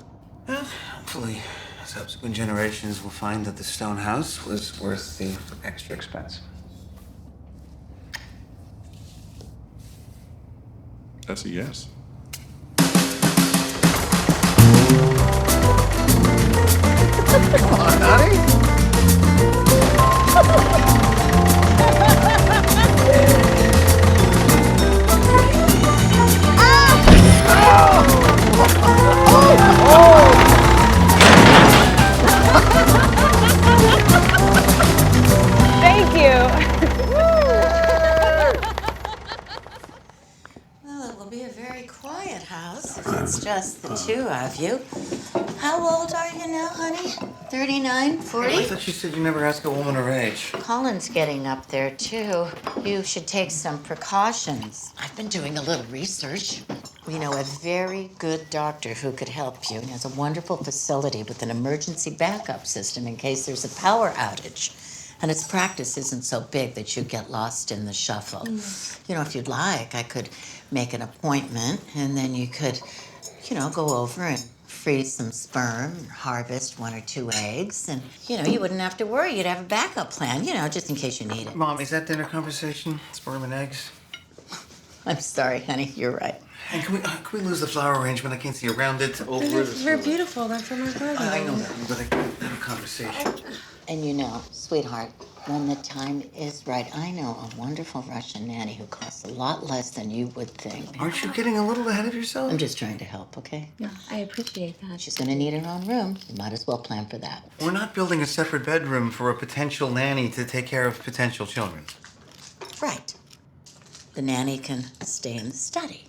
C: Well, hopefully, subsequent generations will find that the stone house was worth the extra expense.
J: That's a yes.
C: Come on, honey.
G: Thank you.
N: Well, it will be a very quiet house if it's just the two of you. How old are you now, honey? 39, 40?
C: I thought you said you never ask a woman her age.
N: Colin's getting up there, too. You should take some precautions. I've been doing a little research. We know a very good doctor who could help you. He has a wonderful facility with an emergency backup system in case there's a power outage. And its practice isn't so big that you get lost in the shuffle. You know, if you'd like, I could make an appointment, and then you could, go over and freeze some sperm, harvest 1 or 2 eggs, and, you wouldn't have to worry. You'd have a backup plan, just in case you need it.
C: Mom, is that dinner conversation? Sperm and eggs?
N: I'm sorry, honey. You're right.
C: Hey, can we lose the flower arrangement? I can't see around it.
F: They're beautiful. That's what my brother.
C: I know that, but I can't have a conversation.
N: And sweetheart, when the time is right, I know a wonderful Russian nanny who costs a lot less than you would think.
C: Aren't you getting a little ahead of yourself?
N: I'm just trying to help, okay?
F: No, I appreciate that.
N: She's gonna need her own room. You might as well plan for that.
C: We're not building a separate bedroom for a potential nanny to take care of potential children.
N: Right. The nanny can stay in the study.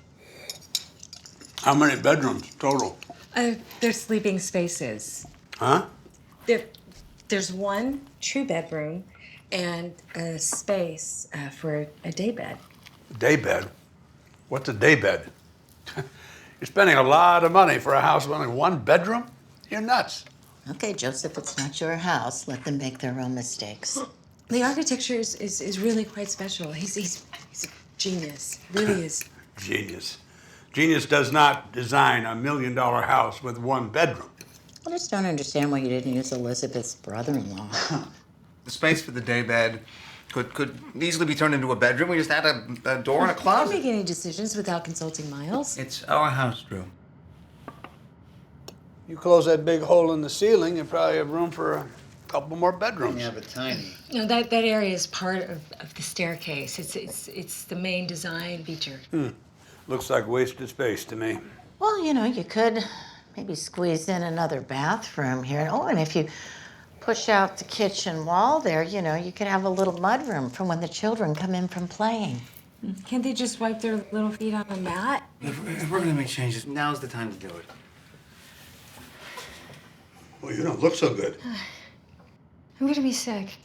P: How many bedrooms total?
F: They're sleeping spaces.
P: Huh?
F: There's one true bedroom and a space for a day bed.
P: Day bed? What's a day bed? You're spending a lot of money for a house with only 1 bedroom? You're nuts.
N: Okay, Joseph, it's not your house. Let them make their own mistakes.
F: The architecture is really quite special. He's a genius. Really is.
P: Genius. Genius does not design a $1 million house with 1 bedroom.
N: I just don't understand why you didn't use Elizabeth's brother-in-law.
C: The space for the daybed could easily be turned into a bedroom. We just add a door and a
F: I
C: closet.
F: can't make any decisions without consulting Miles.
C: It's our house, Drew.
P: You close that big hole in the ceiling, you probably have room for a couple more bedrooms.
C: Yeah, but tiny.
F: No, that area is part of the staircase. It's the main design feature.
P: Looks like wasted space to me.
N: Well, you could maybe squeeze in another bathroom here. Oh, and if you push out the kitchen wall there, you could have a little mudroom for when the children come in from playing.
F: Can't they just wipe their little feet on a mat?
C: If we're gonna make changes, now's the time to do it.
P: Well, you don't look so good.
F: I'm gonna be sick.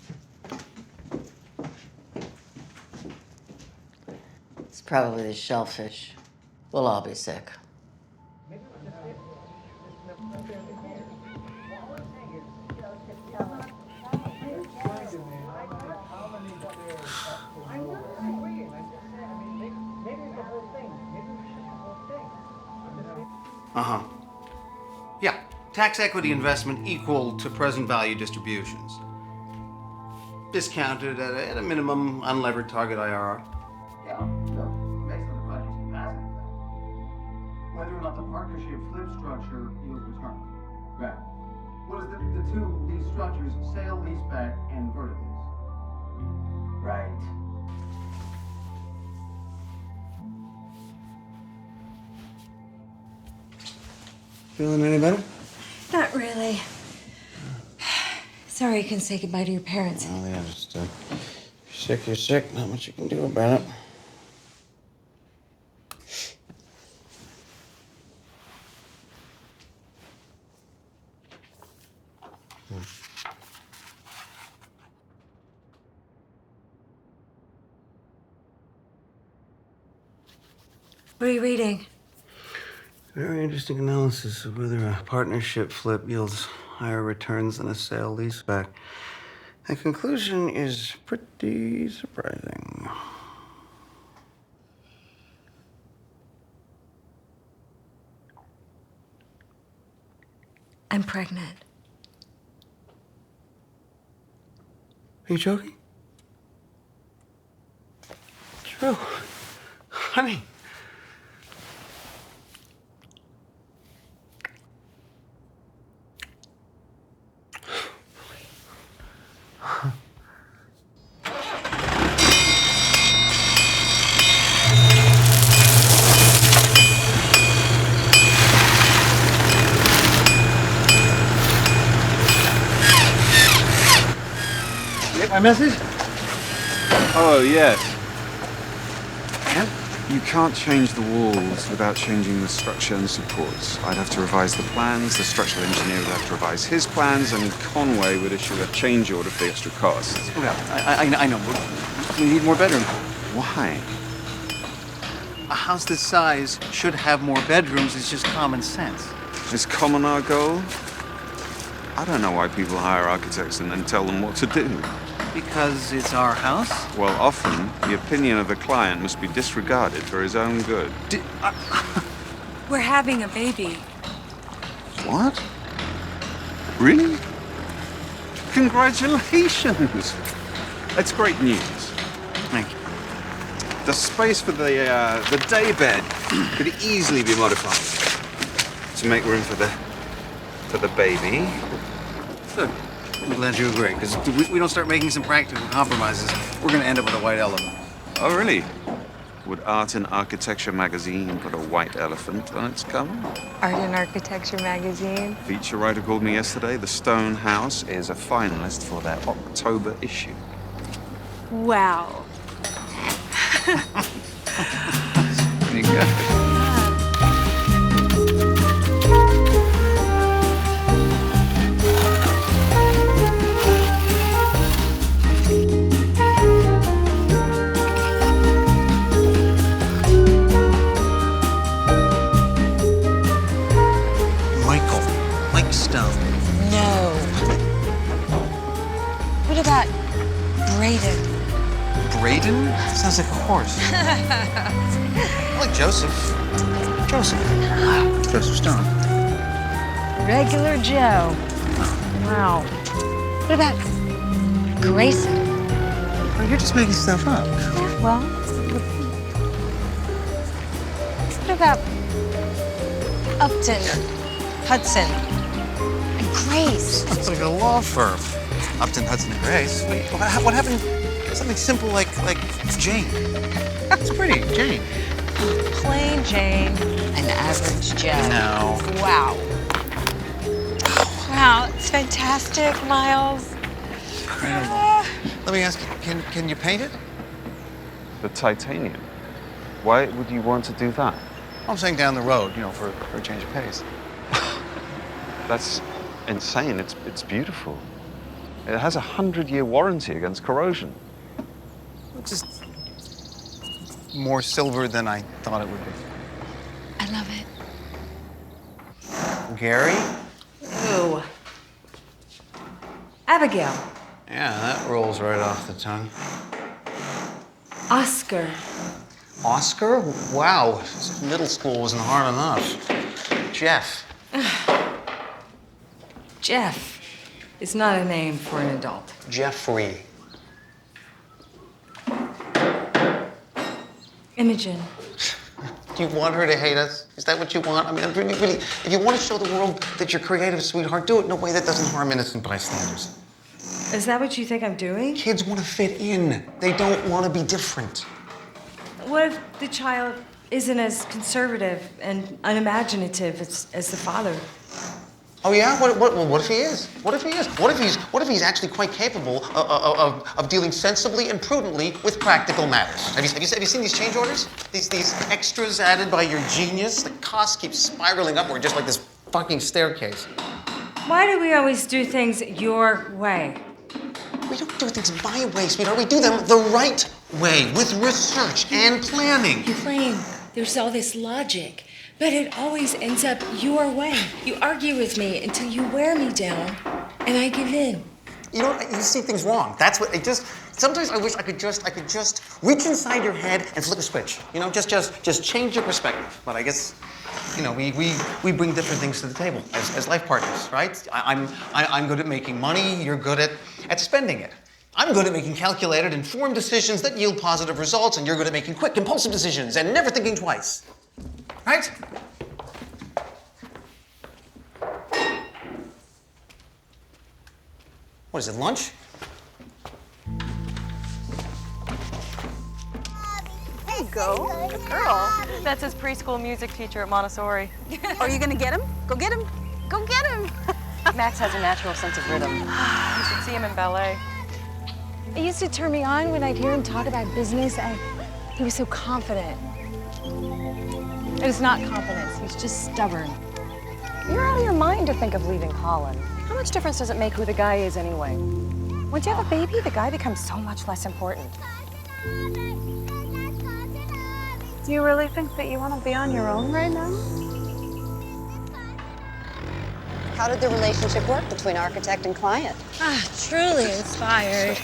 N: It's probably the shellfish. We'll all be sick.
C: Uh-huh. Yeah, tax equity investment equal to present value distributions. Discounted at a minimum unlevered target IRR. Yeah, no, based on the project's capacity. Whether or not the partnership flip structure yields return. Right. What is the two lease structures, sale, leaseback, and vertical lease? Right. Feeling any better?
F: Not really. Sorry I couldn't say goodbye to your parents.
C: Oh, yeah, just sick, you're sick. Not much you can do about it.
F: What are you reading?
C: Very interesting analysis of whether a partnership flip yields higher returns than a sale leaseback. The conclusion is pretty surprising.
F: I'm pregnant.
C: Are you joking? True. Honey.
K: Get my message?
E: Oh, yes. You can't change the walls without changing the structure and supports. I'd have to revise the plans, the structural engineer would have to revise his plans, and Conway would issue a change order for the extra costs.
C: Well, I know, but we need more bedrooms.
E: Why?
C: A house this size should have more bedrooms. It's just common sense.
E: Is common our goal? I don't know why people hire architects and then tell them what to do.
C: Because it's our house?
E: Well, often, the opinion of the client must be disregarded for his own good.
F: We're having a baby.
E: What? Really? Congratulations! That's great news.
C: Thank you.
E: The space for the day bed could easily be modified to make room for the baby.
C: Good. I'm glad you agree, because if we don't start making some practical compromises, we're going to end up with a white elephant.
E: Oh, really? Would Art and Architecture magazine put a white elephant on its cover?
F: Art and Architecture magazine.
E: Feature writer called me yesterday. The Stone House is a finalist for their October issue.
F: Wow.
C: Pretty good.
F: No. What about Braden?
C: Braden? Sounds like a horse. I like Joseph. Joseph Stone.
F: Regular Joe. Wow. What about Grayson?
C: Oh, you're just making stuff up.
F: Yeah, well. What about Upton, Hudson, and Grace?
C: It's like a law firm. Upton, Hudson, and Grace. Wait, what happened? Something simple like Jane. It's pretty, Jane.
F: Plain Jane, an average Joe.
C: No.
F: Wow. Wow, it's fantastic, Miles.
C: Incredible. Let me ask you, can you paint it?
E: The titanium. Why would you want to do that?
C: I'm saying down the road, for a change of pace.
E: That's insane. It's beautiful. It has a 100-year warranty against corrosion.
C: Just more silver than I thought it would be.
F: I love it.
C: Gary?
F: Who? Abigail.
C: Yeah, that rolls right off the tongue.
F: Oscar.
C: Oscar? Wow, middle school wasn't hard enough. Jeff.
Q: Jeff is not a name for an adult.
C: Jeffrey.
Q: Imogen.
C: Do you want her to hate us? Is that what you want? I mean, really, if you want to show the world that you're creative, sweetheart, do it in a way that doesn't harm innocent bystanders.
Q: Is that what you think I'm doing?
C: Kids want to fit in. They don't want to be different.
Q: What if the child isn't as conservative and unimaginative as the father?
C: Oh yeah? What if he is? What if he is? What if he's actually quite capable of dealing sensibly and prudently with practical matters? Have you seen these change orders? These extras added by your genius? The cost keeps spiraling upward just like this fucking staircase.
Q: Why do we always do things your way?
C: We don't do things my way, sweetheart. We do them the right way, with research and planning.
R: You claim there's all this logic, but it always ends up your way. You argue with me until you wear me down, and I give in.
C: You know, you see things wrong. That's what it just. Sometimes I wish I could just reach inside your head and flip a switch. You know, just change your perspective. But I guess, you know, we bring different things to the table as life partners, right? I'm good at making money. You're good at spending it. I'm good at making calculated, informed decisions that yield positive results, and you're good at making quick, impulsive decisions and never thinking twice. Right? What is it, lunch?
B: There you go. Good girl. That's his preschool music teacher at Montessori. Are you gonna get him? Go get him. Go get him. Max has a natural sense of rhythm. You should see him in ballet.
S: It used to turn me on when I'd hear him talk about business. He was so confident. And it's not confidence, he's just stubborn.
B: You're out of your mind to think of leaving Holland. How much difference does it make who the guy is anyway? Once you have a baby, the guy becomes so much less important.
G: Do you really think that you want to be on your own right now?
T: How did the relationship work between architect and client?
I: Truly inspired.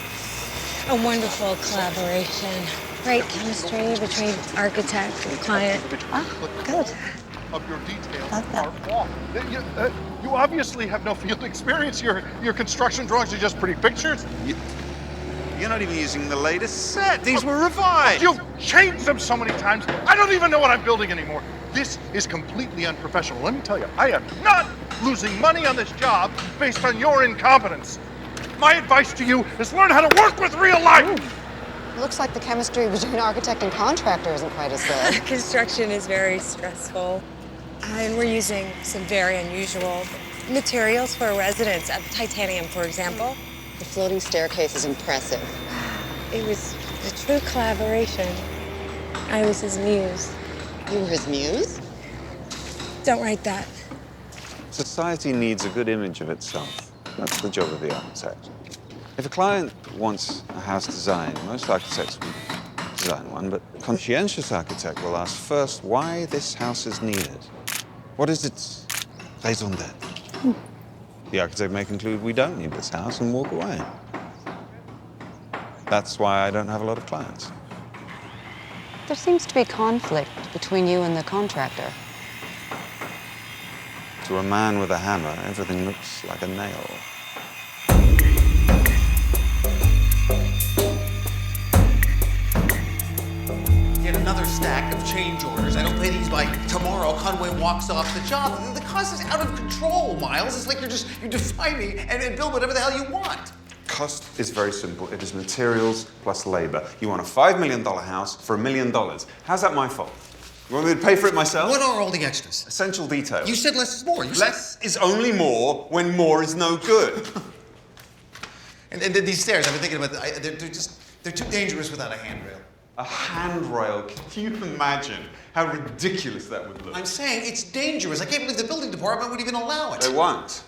I: A wonderful collaboration. Great chemistry between architect and client.
T: Good.
J: Of your details are wrong. You obviously have no field experience. Your construction drawings are just pretty pictures.
E: You're not even using the latest set. These were revised.
J: You've changed them so many times, I don't even know what I'm building anymore. This is completely unprofessional. Let me tell you, I am not losing money on this job based on your incompetence. My advice to you is learn how to work with real life.
T: Looks like the chemistry between architect and contractor isn't quite as good.
I: Construction is very stressful. And we're using some very unusual materials for a residence, titanium, for example.
T: The floating staircase is impressive.
I: It was a true collaboration. I was his muse.
T: You were his muse?
I: Don't write that.
E: Society needs a good image of itself. That's the job of the architect. If a client wants a house designed, most architects will design one, but a conscientious architect will ask first why this house is needed. What is its raison d'être? The architect may conclude we don't need this house and walk away. That's why I don't have a lot of clients.
T: There seems to be conflict between you and the contractor.
E: To a man with a hammer, everything looks like a nail.
C: Yet another stack of change orders. I don't pay these by tomorrow. Conway walks off the job. The cost is out of control, Miles. It's like you defy me and build whatever the hell you want.
E: Cost is very simple. It is materials plus labor. You want a $5 million house for $1 million. How's that my fault? You want me to pay for it myself?
C: What are all the extras?
E: Essential details.
C: You said less is more.
E: Less is only more when more is no good.
C: and these stairs, I've been thinking about, they're too dangerous without a handrail.
E: A handrail? Can you imagine how ridiculous that would look?
C: I'm saying it's dangerous. I can't believe the building department would even allow it.
E: They won't.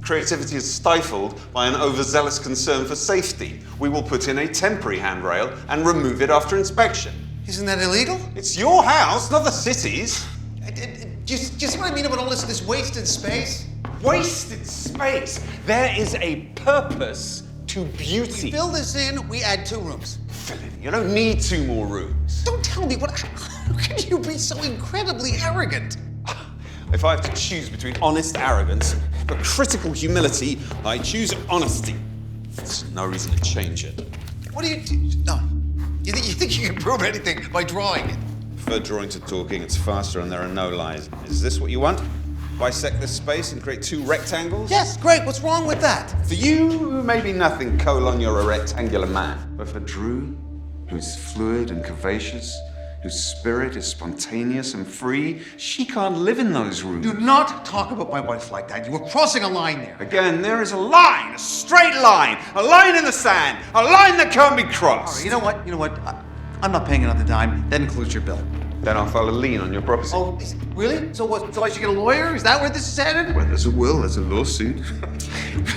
E: Creativity is stifled by an overzealous concern for safety. We will put in a temporary handrail and remove it after inspection.
C: Isn't that illegal?
E: It's your house, not the city's.
C: Do you see what I mean about all this wasted space?
E: Wasted space? There is a purpose to beauty.
C: We fill this in, we add 2 rooms.
E: Fill it in. You don't need 2 more rooms.
C: Don't tell me how can you be so incredibly arrogant?
E: If I have to choose between honest arrogance but critical humility, I choose honesty. There's no reason to change it.
C: What do you do? No. You think you can prove anything by drawing it?
E: Prefer drawing to talking. It's faster and there are no lies. Is this what you want? Bisect this space and create 2 rectangles?
C: Yes, great. What's wrong with that?
E: For you, maybe nothing, colon, you're a rectangular man. But for Drew, who's fluid and curvaceous, whose spirit is spontaneous and free, she can't live in those rooms.
C: Do not talk about my wife like that. You were crossing a line there.
E: Again, there is a line, a straight line, a line in the sand, a line that can't be crossed.
C: All right, you know what? I'm not paying another dime. That includes your bill.
E: Then I'll file a lien on your property.
C: Oh, really? So what? So I should get a lawyer? Is that where this is headed?
E: Well, there's a will, there's a lawsuit.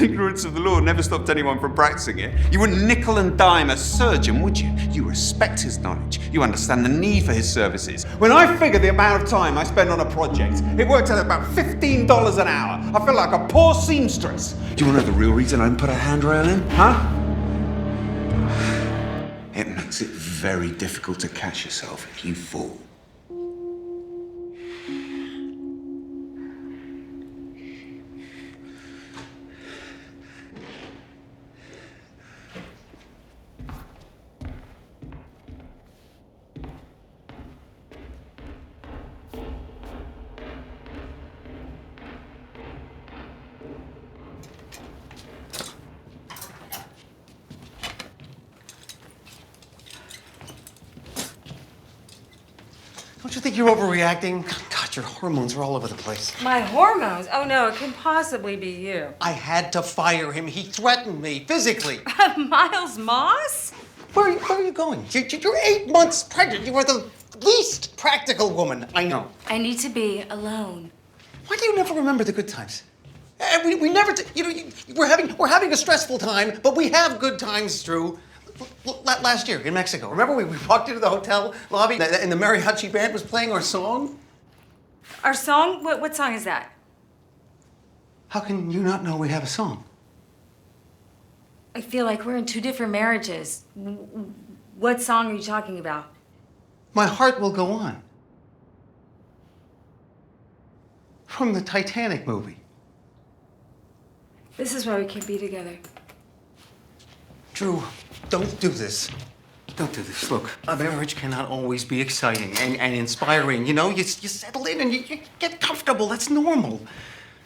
E: Ignorance of the law never stopped anyone from practicing it. You wouldn't nickel and dime a surgeon, would you? You respect his knowledge. You understand the need for his services. When I figure the amount of time I spend on a project, it works out about $15 an hour. I feel like a poor seamstress. Do you want to know the real reason I didn't put a handrail in? Huh? It makes it very difficult to catch yourself if you fall.
C: Don't you think you're overreacting? God, your hormones are all over the place.
S: My hormones? Oh no, it can possibly be you.
C: I had to fire him. He threatened me physically.
S: Miles Moss?
C: Where are you going? You're 8 months pregnant. You are the least practical woman I know.
S: I need to be alone.
C: Why do you never remember the good times? We never, we're having a stressful time, but we have good times, Drew. Last year in Mexico, remember we walked into the hotel lobby and the mariachi band was playing our song?
S: Our song? What song is that?
C: How can you not know we have a song?
S: I feel like we're in two different marriages. What song are you talking about?
C: My Heart Will Go On. From the Titanic movie.
S: This is why we can't be together.
C: Drew, don't do this. Don't do this. Look, a marriage cannot always be exciting and inspiring. You know, you settle in and you get comfortable. That's normal.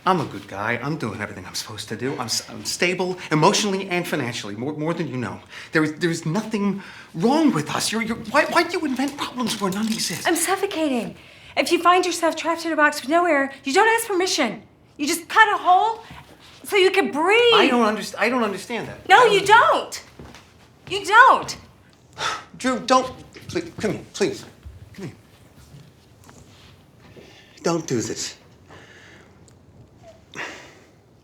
C: I'm a good guy. I'm doing everything I'm supposed to do. I'm stable emotionally and financially, more than you know. There's nothing wrong with us. Why do you invent problems where none exist?
S: I'm suffocating. If you find yourself trapped in a box with no air, you don't ask permission. You just cut a hole so you can breathe.
C: I don't understand that.
S: No, you don't. You don't.
C: Drew, don't. Please, come here, please. Come here. Don't do this.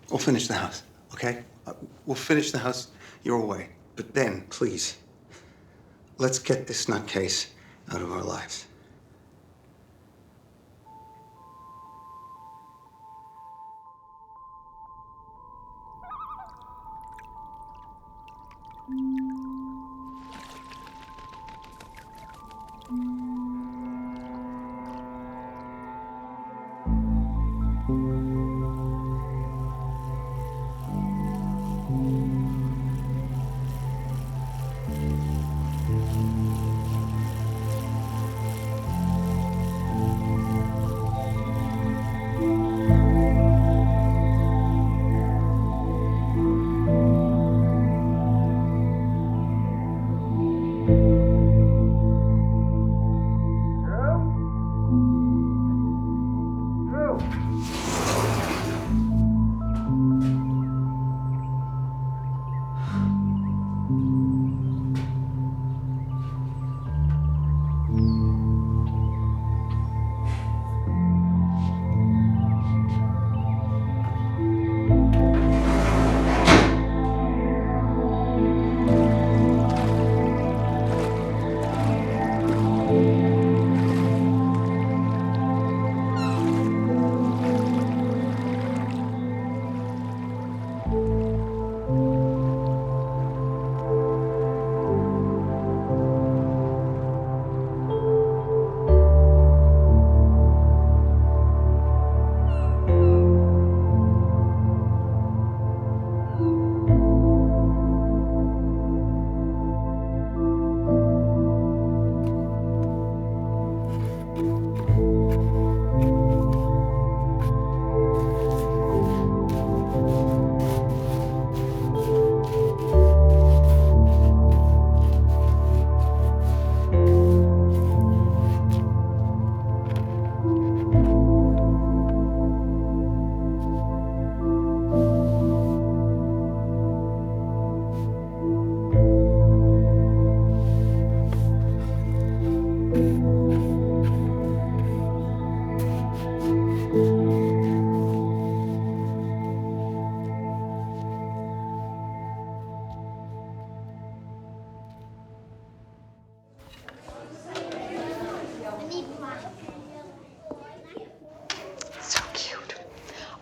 C: We'll finish the house, okay? We'll finish the house your way. But then, please, let's get this nutcase out of our lives.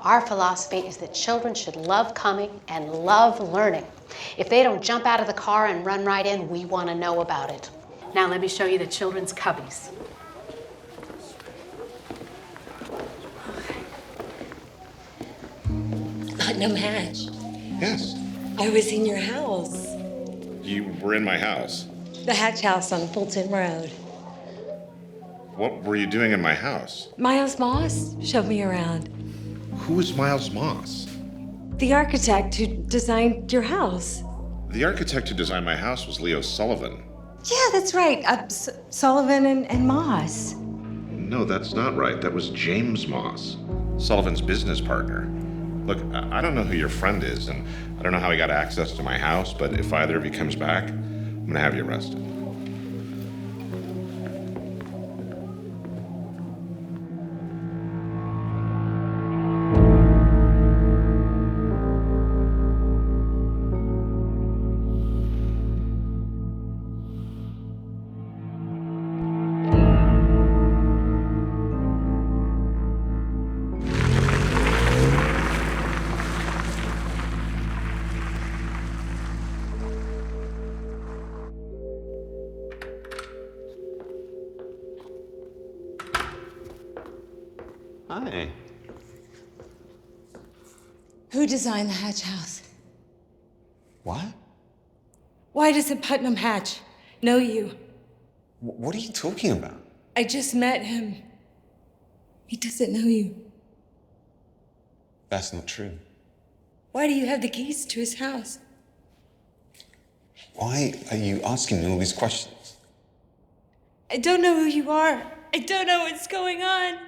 U: Our philosophy is that children should love coming and love learning. If they don't jump out of the car and run right in, we want to know about it. Now let me show you the children's cubbies.
R: Putnam Hatch.
L: Yes.
R: I was in your house.
L: You were in my house.
R: The Hatch House on Fulton Road.
L: What were you doing in my house?
R: Miles Moss showed me around.
L: Who is Miles Moss?
R: The architect who designed your house.
L: The architect who designed my house was Leo Sullivan.
R: Yeah, that's right. Sullivan and Moss.
L: No, that's not right. That was James Moss, Sullivan's business partner. Look, I don't know who your friend is, and I don't know how he got access to my house, but if either of you comes back, I'm gonna have you arrested.
C: Hi.
R: Who designed the Hatch House?
C: What?
R: Why doesn't Putnam Hatch know you?
C: What are you talking about?
R: I just met him. He doesn't know you.
C: That's not true.
R: Why do you have the keys to his house?
C: Why are you asking me all these questions?
R: I don't know who you are. I don't know what's going on.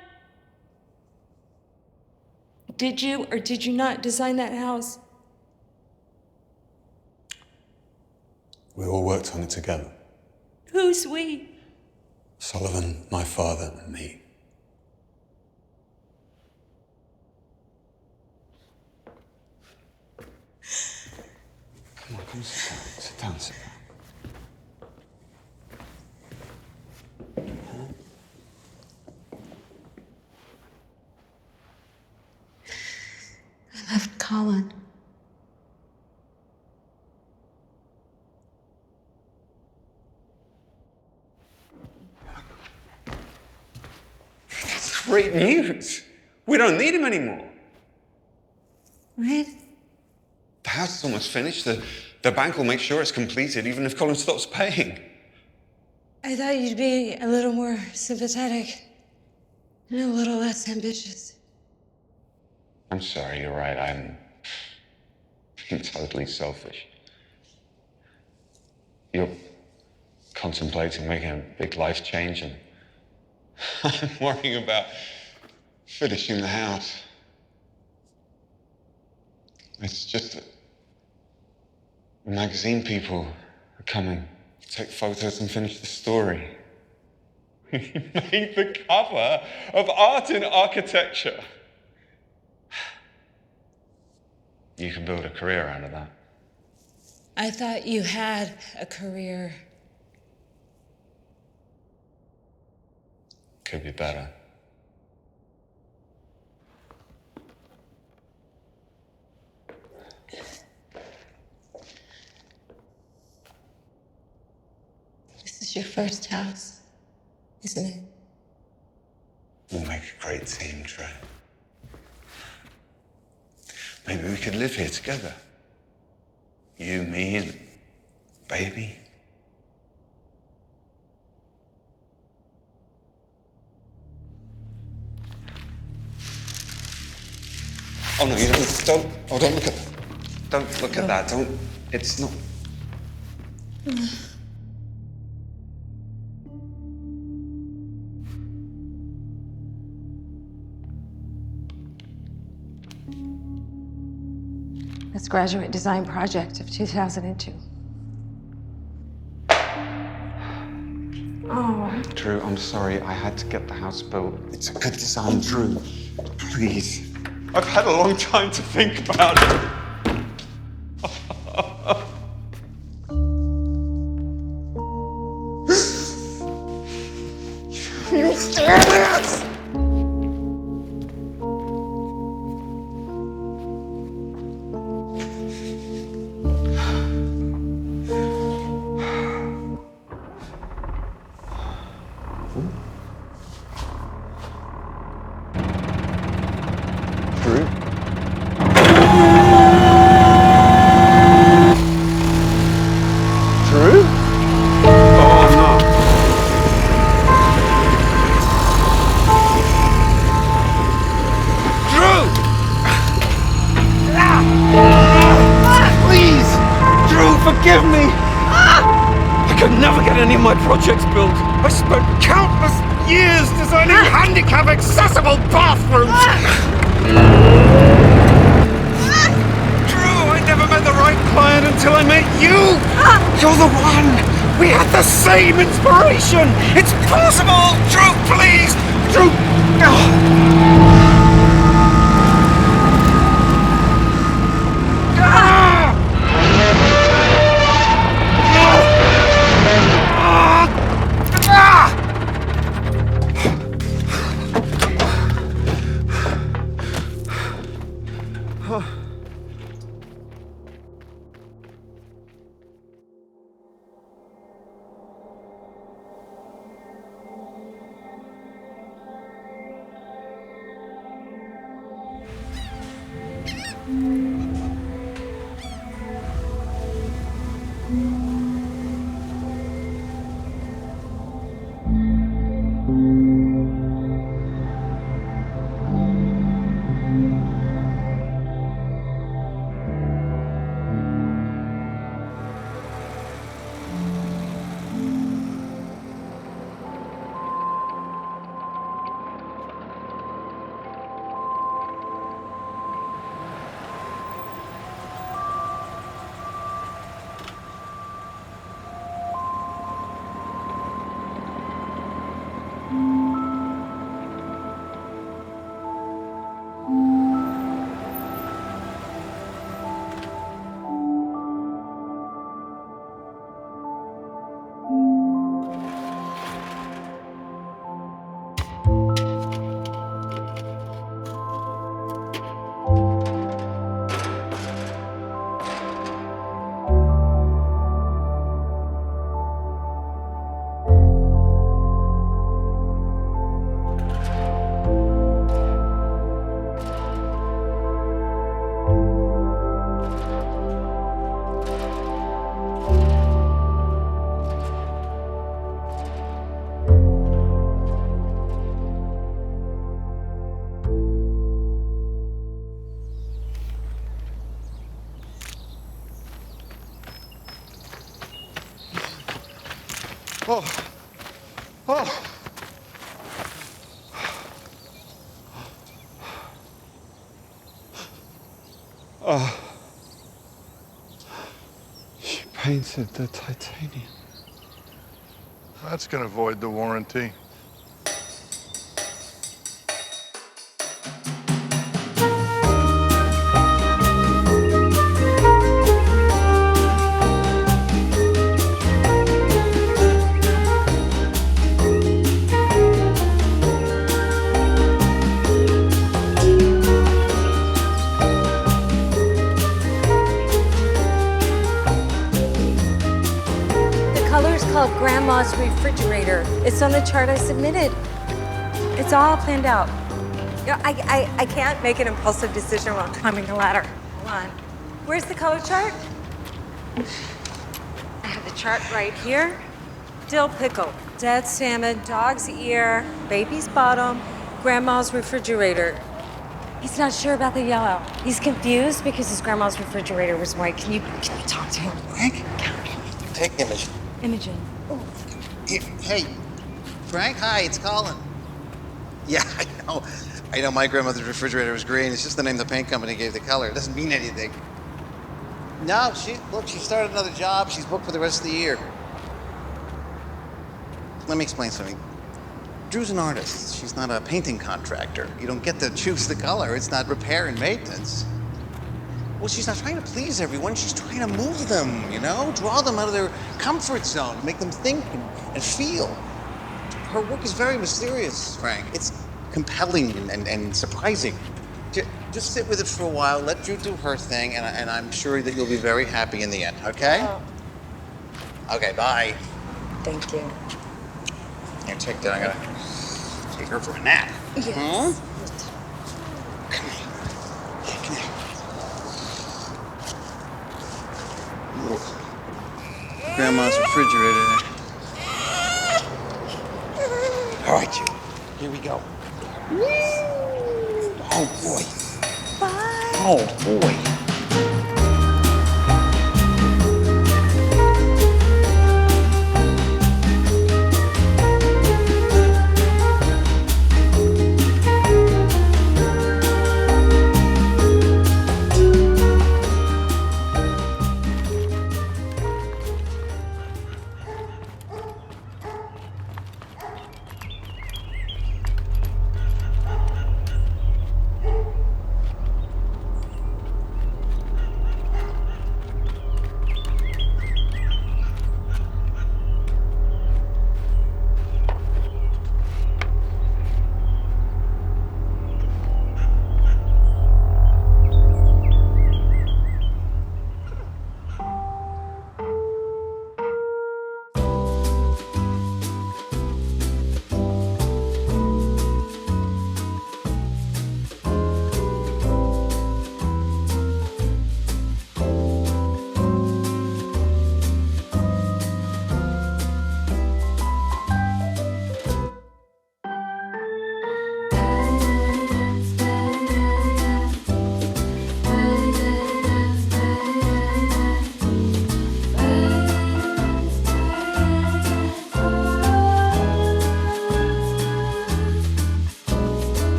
R: Did you or did you not design that house?
C: We all worked on it together.
R: Who's we?
C: Sullivan, my father, and me. Come on, come sit down. Sit down, sit down.
F: I left Colin.
C: That's great news. We don't need him anymore.
F: Right?
C: The house is almost finished. The bank will make sure it's completed, even if Colin stops paying.
R: I thought you'd be a little more sympathetic and a little less ambitious.
C: I'm sorry, you're right. I'm being totally selfish. You're contemplating making a big life change, and I'm worrying about finishing the house. It's just that magazine people are coming to take photos and finish the story. We made the cover of Art in Architecture. You can build a career out of that.
R: I thought you had a career.
C: Could be better.
R: This is your first house, isn't it?
C: We'll make a great team, Trey. Maybe we could live here together. You, me, and baby. Oh no, you don't look at that. Don't look at that. Don't, it's not.
R: That's graduate design project of 2002. Oh.
C: Drew, I'm sorry. I had to get the house built. It's a good design, Drew. Please. I've had a long time to think about it. You serious? Drew? Drew?
E: Oh, no. Drew! Please! Drew, forgive me! I could never get any of my projects built. I spent countless years designing handicap-accessible bathrooms! Drew, I never met the right client until I met you! You're the one! We had the same inspiration! It's possible! Drew, please! Drew!
J: Oh. Oh.
E: She painted the titanium.
J: That's gonna void the warranty.
R: Grandma's refrigerator. It's on the chart I submitted. It's all planned out. You know, I can't make an impulsive decision while climbing the ladder. Hold on. Where's the color chart? I have the chart right here. Dill pickle, dead salmon, dog's ear, baby's bottom, grandma's refrigerator. He's not sure about the yellow. He's confused because his grandma's refrigerator was white. Can you talk to him?
C: Frank? Take image.
R: Imogen.
C: Hey, Frank, hi, it's Colin. Yeah, I know my grandmother's refrigerator was green. It's just the name the paint company gave the color. It doesn't mean anything. No, she started another job. She's booked for the rest of the year. Let me explain something. Drew's an artist. She's not a painting contractor. You don't get to choose the color. It's not repair and maintenance. Well, she's not trying to please everyone. She's trying to move them, you know? Draw them out of their comfort zone, make them think and feel. Her work is very mysterious, Frank. It's compelling and surprising. Just sit with it for a while, let Drew do her thing, and I'm sure that you'll be very happy in the end, okay?
R: Oh.
C: Okay, bye.
R: Thank you.
C: Here, take that. I gotta take her for a nap.
S: Yes.
C: Hmm? Come here. Look. Grandma's refrigerator there. All right, you. Here we go. Oh, boy.
S: Bye.
C: Oh, boy.